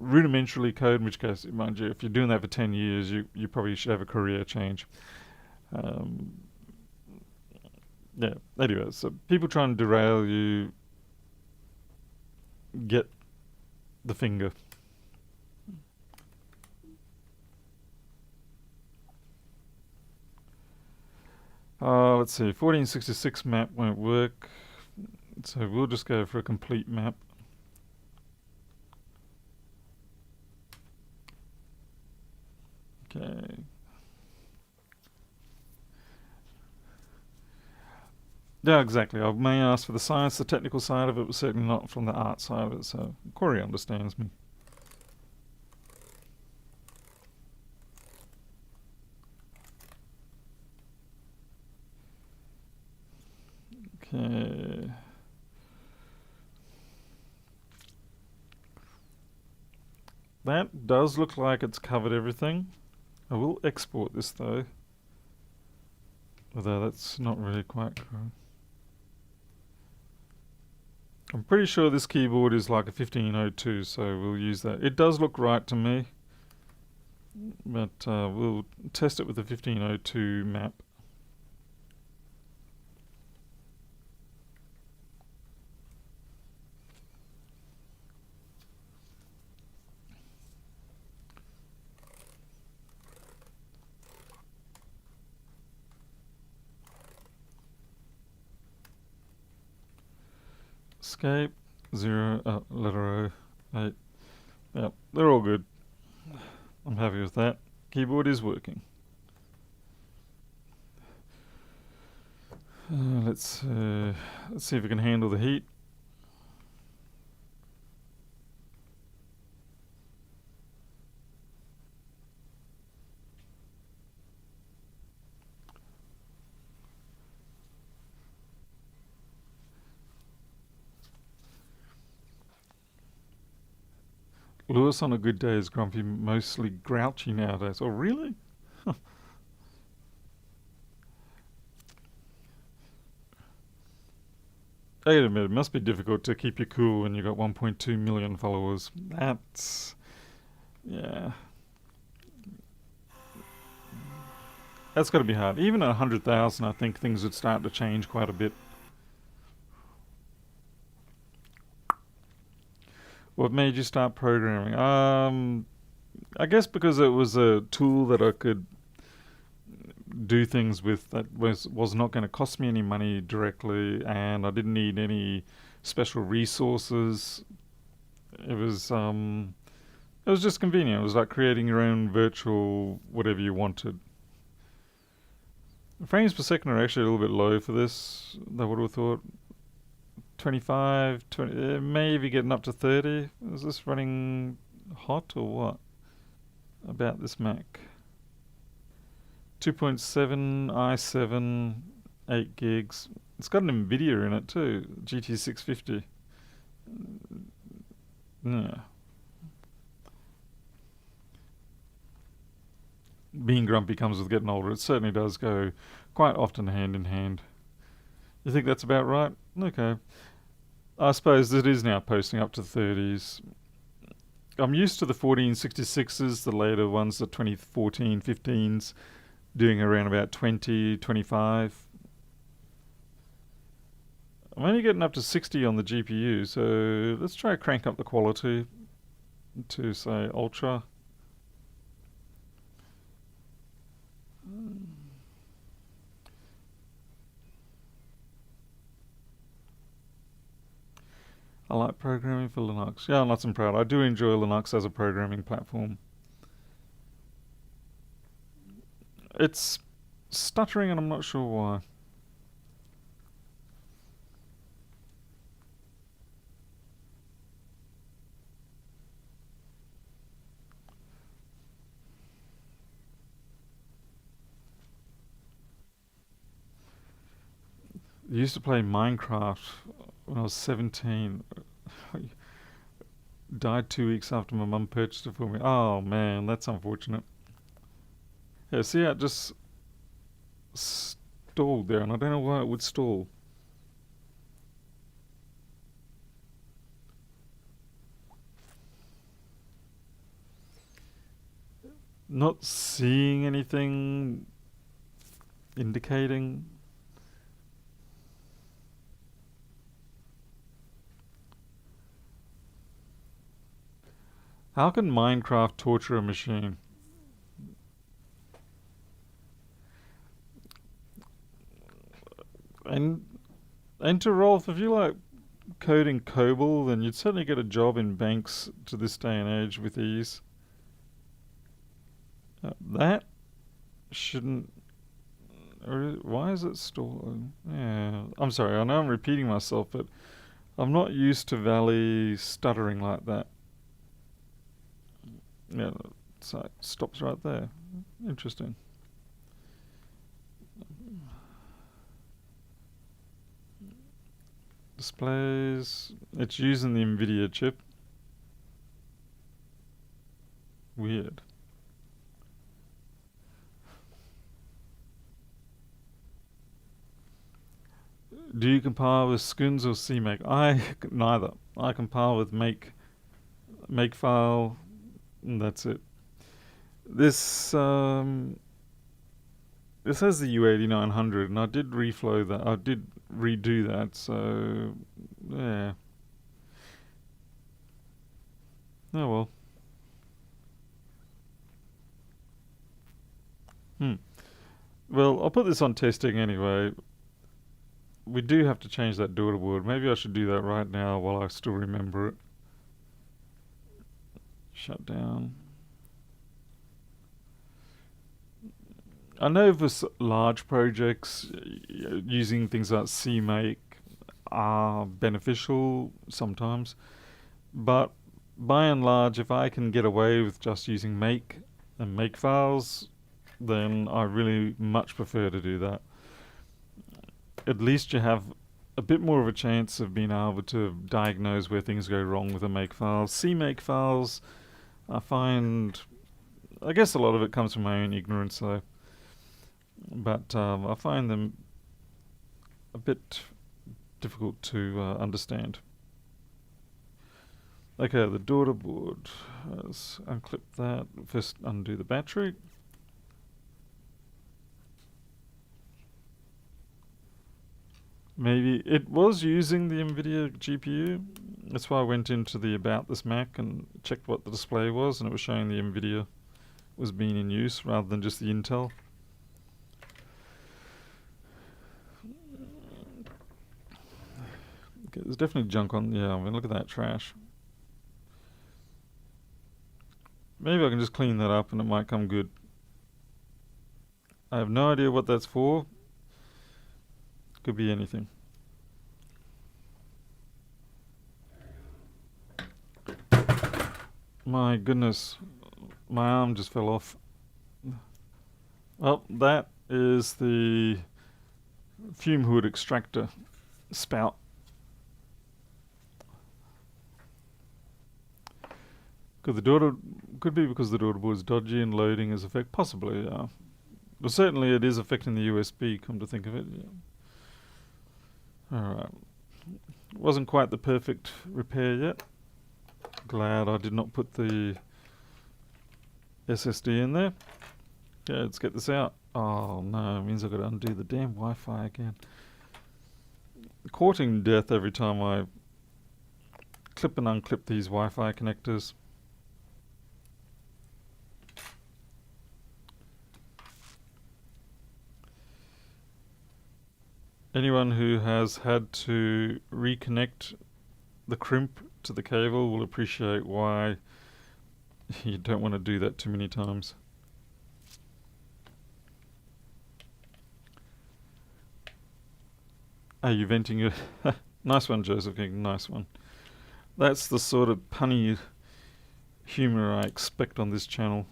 rudimentarily code, in which case, mind you, if you're doing that for 10 years, you probably should have a career change. Um, yeah, anyway, so people trying to derail you get the finger. Let's see, 1466 map won't work, so we'll just go for a complete map. Okay. Yeah, exactly. I may ask for the science, the technical side of it, but certainly not from the art side of it, so Corey understands me. Okay. That does look like it's covered everything. I will export this though. Although that's not really quite correct. I'm pretty sure this keyboard is like a 1502, so we'll use that. It does look right to me, but we'll test it with the 1502 map. Escape, 0, letter O, 8. Yep, they're all good. I'm happy with that. Keyboard is working. Let's see if we can handle the heat. Lewis on a good day is grumpy, mostly grouchy nowadays. Oh, really? I gotta admit, it must be difficult to keep you cool when you've got 1.2 million followers. Yeah. That's gotta be hard. Even at 100,000, I think things would start to change quite a bit. What made you start programming? I guess because it was a tool that I could do things with that was not going to cost me any money directly, and I didn't need any special resources. It was just convenient. It was like creating your own virtual whatever you wanted. Frames per second are actually a little bit low for this. I would have thought 25, 20, maybe getting up to 30. Is this running hot or what? About this Mac. 2.7 i7, 8 gigs. It's got an Nvidia in it too, GT650. Yeah. Being grumpy comes with getting older. It certainly does go quite often hand in hand. You think that's about right? Okay. I suppose it is now posting up to 30s. I'm used to the 1466s, the later ones, the 2014 15s, doing around about 20, 25. I'm only getting up to 60 on the GPU, so let's try to crank up the quality to, say, Ultra. I like programming for Linux. Yeah, I'm nuts and proud. I do enjoy Linux as a programming platform. It's stuttering and I'm not sure why. I used to play Minecraft when I was 17. Died 2 weeks after my mum purchased it for me. Oh man, that's unfortunate. Yeah, see how it just stalled there, and I don't know why it would stall. not seeing anything indicating. How can Minecraft torture a machine? And to Rolf, if you like coding COBOL, then you'd certainly get a job in banks to this day and age with ease. That shouldn't. Or why is it stalling? Yeah, I'm sorry. I know I'm repeating myself, but I'm not used to Valley stuttering like that. Yeah, so it stops right there. Interesting. Displays. It's using the NVIDIA chip. Weird. Do you compile with Scoons or CMake? Neither. I compile with makefile, and that's it. This this has the U8900, and I did reflow that. I did redo that. So yeah. Oh well. Well, I'll put this on testing anyway. We do have to change that daughter board. Maybe I should do that right now while I still remember it. Shut down. I know for large projects, using things like CMake are beneficial sometimes, but by and large, if I can get away with just using make and make files, then I really much prefer to do that. At least you have a bit more of a chance of being able to diagnose where things go wrong with a make file. CMake files, I find, I guess a lot of it comes from my own ignorance though, but I find them a bit difficult to understand. Okay, the daughter board. Let's unclip that. First undo the battery. Maybe it was using the NVIDIA GPU. That's why I went into the About This Mac and checked what the display was, and it was showing the NVIDIA was being in use rather than just the Intel. Okay, there's definitely junk on. Yeah, I mean, look at that trash. Maybe I can just clean that up and it might come good. I have no idea what that's for. Could be anything. My goodness, my arm just fell off. Well, that is the fume hood extractor spout. Could be because the daughter board is dodgy and loading is possibly, yeah. But certainly it is affecting the USB, come to think of it. Yeah. Alright. Wasn't quite the perfect repair yet. Glad I did not put the SSD in there. Okay, let's get this out. Oh no, it means I've got to undo the damn Wi-Fi again. Courting death every time I clip and unclip these Wi-Fi connectors. Anyone who has had to reconnect the crimp to the cable will appreciate why you don't want to do that too many times. Are you venting it? Nice one, Joseph King, nice one. That's the sort of punny humour I expect on this channel.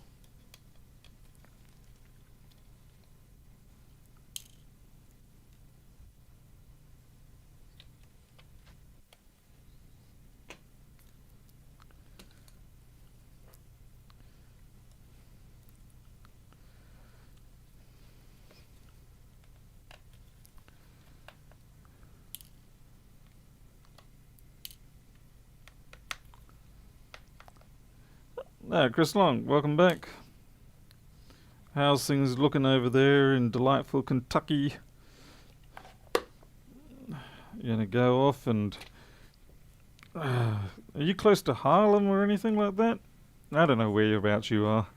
Chris Long, welcome back. How's things looking over there in delightful Kentucky? You're gonna go off and... are you close to Harlem or anything like that? I don't know whereabouts you are.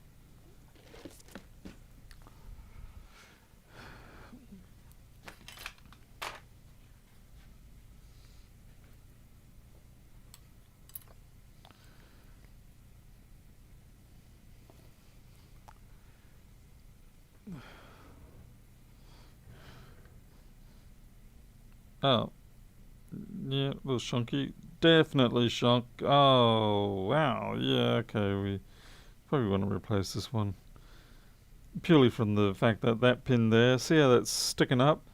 Oh. Yeah, a little shonky. Definitely shonk. Oh, wow. Yeah, okay, we probably want to replace this one. Purely from the fact that that pin there, see how that's sticking up?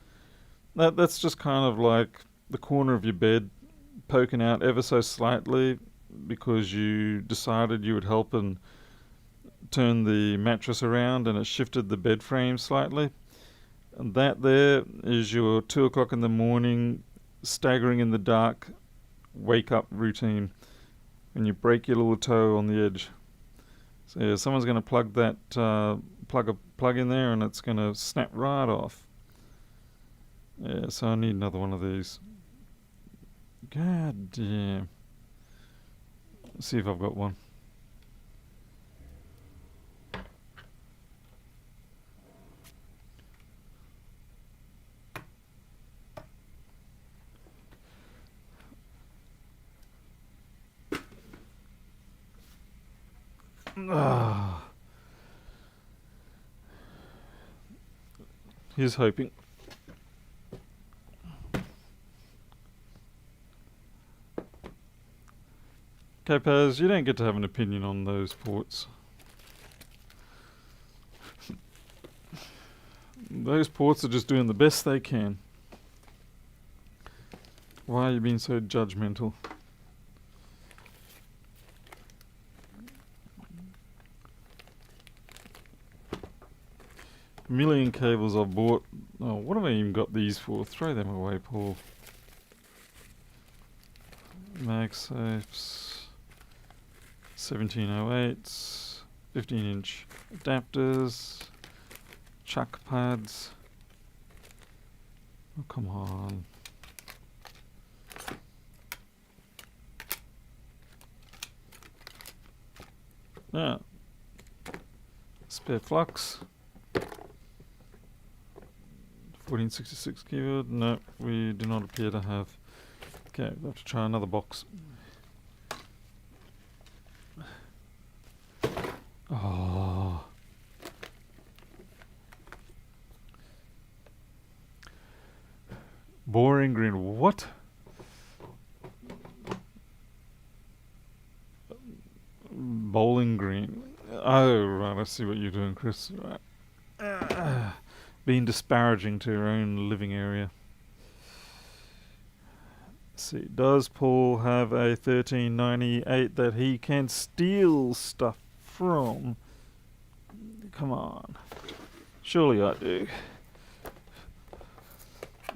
That's just kind of like the corner of your bed poking out ever so slightly because you decided you would help and turn the mattress around and it shifted the bed frame slightly. And that there is your 2 o'clock in the morning, staggering in the dark, wake up routine when you break your little toe on the edge. So yeah, someone's going to plug that plug in there and it's going to snap right off. Yeah, so I need another one of these. God damn. Let's see if I've got one. Here's hoping. Okay, Paz, you don't get to have an opinion on those ports. Those ports are just doing the best they can. Why are you being so judgmental? A million cables I've bought. Oh, what have I even got these for? Throw them away, Paul. MagSafes, 1708s, 15-inch adapters, chuck pads. Oh, come on. Yeah. Spare flux. 1466 keyboard. No, we do not appear to have. Okay, we'll have to try another box. Oh. Boring green. What? Bowling green. Oh, right. I see what you're doing, Chris. Right. Being disparaging to your own living area. Let's see. Does Paul have a 1398 that he can steal stuff from? Come on. Surely I do.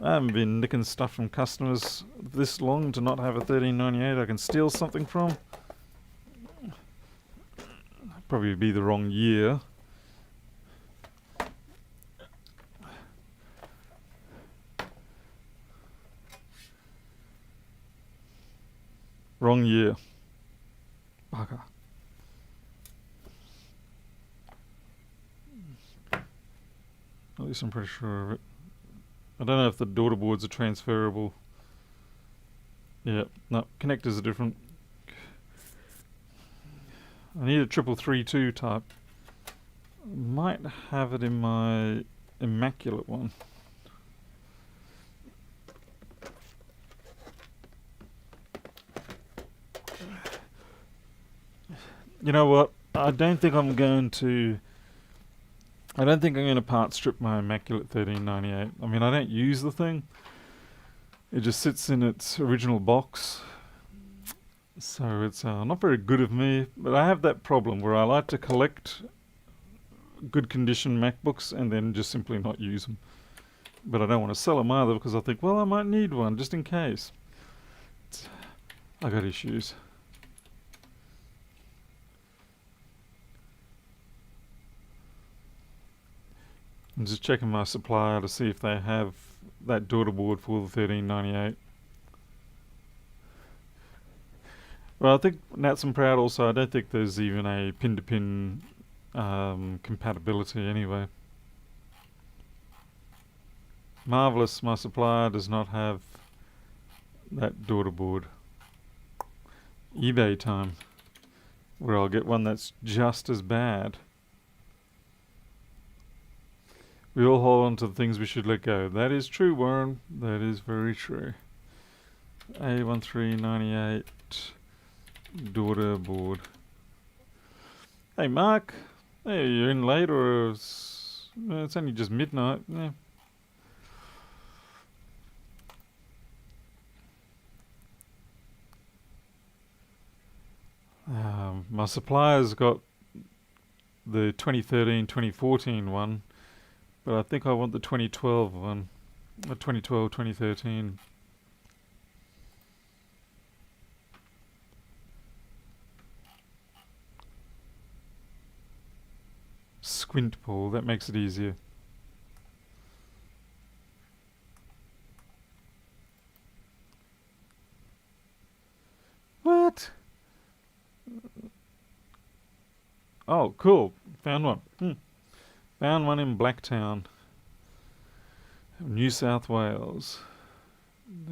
I haven't been nicking stuff from customers this long to not have a 1398 I can steal something from. Probably be the wrong year. Wrong year. Bugger. At least I'm pretty sure of it. I don't know if the daughter boards are transferable. Yeah, no, connectors are different. I need a 3332 type. Might have it in my immaculate one. You know what? I don't think I'm going to part strip my immaculate 1398. I mean, I don't use the thing. It just sits in its original box. So it's not very good of me, but I have that problem where I like to collect good condition MacBooks and then just simply not use them. But I don't want to sell them either because I think, well, I might need one just in case. I got issues. I'm just checking my supplier to see if they have that daughter board for the 1398. Well, I think Nats and Proud also, I don't think there's even a pin-to-pin compatibility anyway. Marvellous, my supplier does not have that daughter board. eBay time, where I'll get one that's just as bad. We all hold on to the things we should let go. That is true, Warren. That is very true. A1398 daughter board. Hey, Mark. Hey, you're in late or it's only just midnight. Yeah. My supplier's got the 2013-2014 one, but I think I want the 2012 one. The 2012-2013. Squint pull, that makes it easier. What? Oh, cool. Found one. Found one in Blacktown, New South Wales.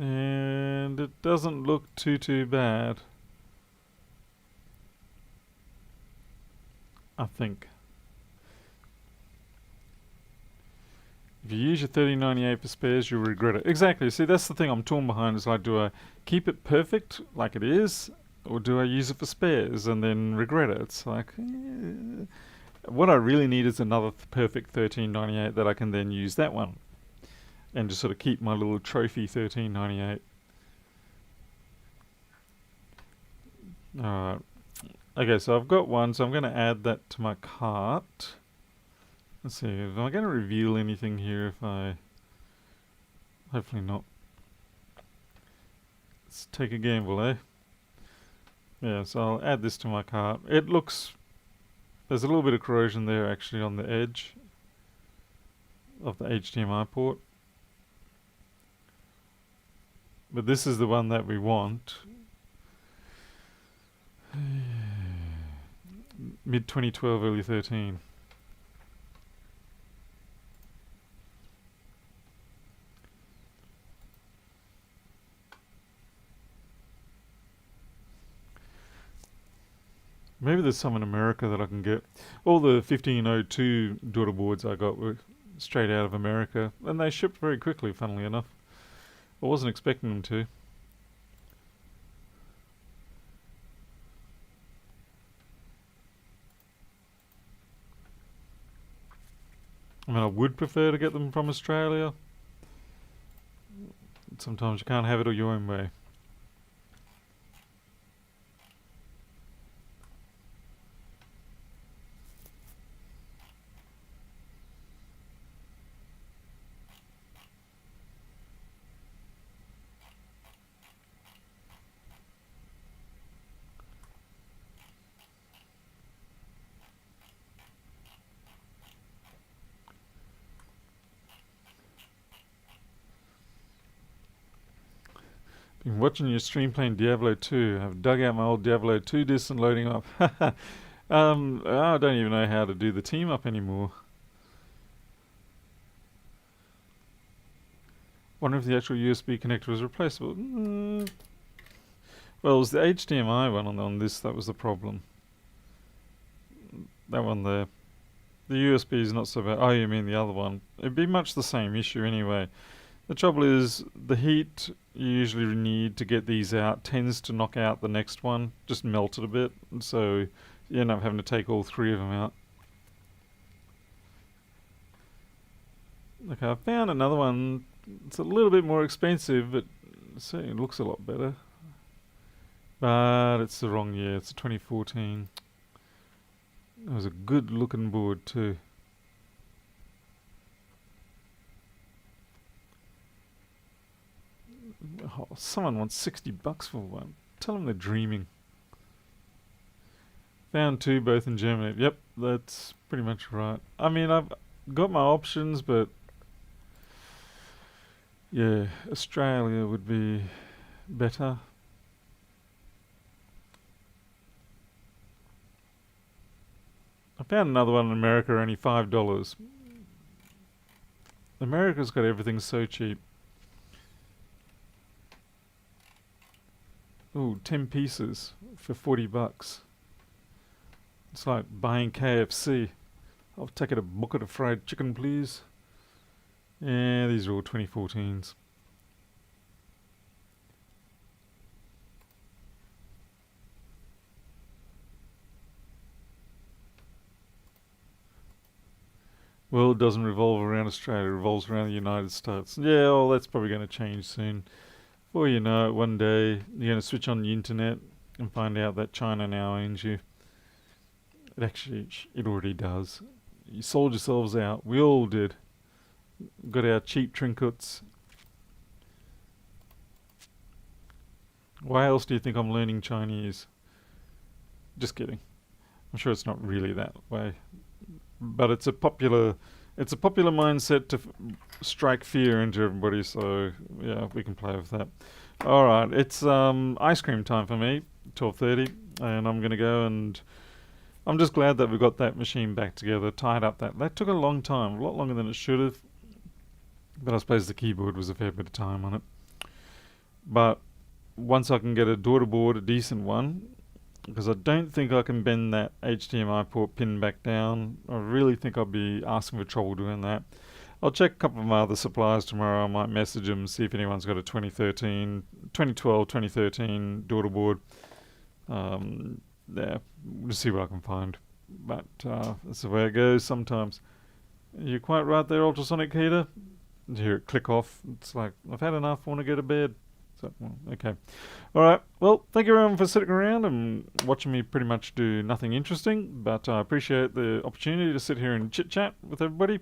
And it doesn't look too bad. I think. If you use your 1398 for spares, you'll regret it. Exactly. See, that's the thing I'm torn behind. Is like, do I keep it perfect like it is, or do I use it for spares and then regret it? It's like, what I really need is another perfect 1398 that I can then use that one, and just sort of keep my little trophy 1398. Alright. Okay, so I've got one, so I'm going to add that to my cart. Let's see, am I going to reveal anything here if I... Hopefully not. Let's take a gamble, eh? Yeah, so I'll add this to my cart. It looks... There's a little bit of corrosion there actually on the edge of the HDMI port. But this is the one that we want. Mid 2012, early 13. Maybe there's some in America that I can get. All the 1502 daughter boards I got were straight out of America, and they shipped very quickly, funnily enough. I wasn't expecting them to. I mean, I would prefer to get them from Australia. Sometimes you can't have it all your own way. Been watching your stream playing Diablo 2. I've dug out my old Diablo 2 discs and loading up. I don't even know how to do the team up anymore. Wonder if the actual USB connector was replaceable. Well, it was the HDMI one on this that was the problem. That one there. The USB is not so bad. Oh, you mean the other one. It'd be much the same issue anyway. The trouble is, the heat you usually need to get these out tends to knock out the next one, just melt it a bit, and so you end up having to take all three of them out. Okay, I found another one. It's a little bit more expensive, but it looks a lot better. But it's the wrong year. It's a 2014. It was a good looking board too. Oh, someone wants $60 for one. Tell them they're dreaming. Found two, both in Germany. Yep, that's pretty much right. I mean, got my options, but yeah, Australia would be better. I found another one in America, only $5. America's got everything so cheap. Ooh, 10 pieces for $40. It's like buying KFC. I'll take it a bucket of fried chicken, please. Yeah, these are all 2014s. World doesn't revolve around Australia, it revolves around the United States. Yeah, well, that's probably going to change soon. Before you know it, one day you're going to switch on the internet and find out that China now owns you. It already does. You sold yourselves out. We all did. Got our cheap trinkets. Why else do you think I'm learning Chinese? Just kidding. I'm sure it's not really that way. But it's a popular mindset to strike fear into everybody, so yeah, we can play with that. Alright, it's ice cream time for me, 12:30, and I'm going to go, and I'm just glad that we got that machine back together, tied up that took a long time, a lot longer than it should have, but I suppose the keyboard was a fair bit of time on it. But once I can get a daughter board, a decent one, because I don't think I can bend that HDMI port pin back down. I really think I'll be asking for trouble doing that. I'll check a couple of my other suppliers tomorrow. I might message them, see if anyone's got a 2012, 2013 daughter board. Yeah, we'll see what I can find. But that's the way it goes sometimes. You're quite right there, ultrasonic heater. You hear it click off. It's like, I've had enough, I want to go to bed. So, okay. Alright, well, thank you everyone for sitting around and watching me pretty much do nothing interesting, but I appreciate the opportunity to sit here and chit-chat with everybody.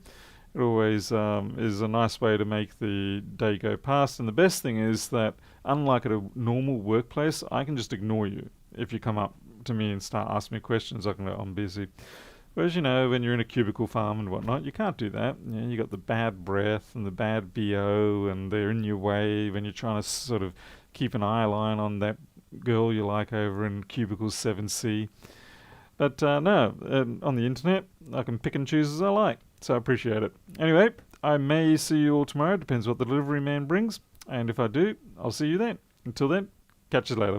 It always is a nice way to make the day go past, and the best thing is that, unlike at a normal workplace, I can just ignore you. If you come up to me and start asking me questions, I can go, I'm busy. Whereas, you know, when you're in a cubicle farm and whatnot, you can't do that. You know, you got the bad breath and the bad BO, and they're in your way when you're trying to sort of keep an eye line on that girl you like over in cubicle 7C. But no, on the internet, I can pick and choose as I like, so I appreciate it. Anyway, I may see you all tomorrow, depends what the delivery man brings, and if I do, I'll see you then. Until then, catch you later.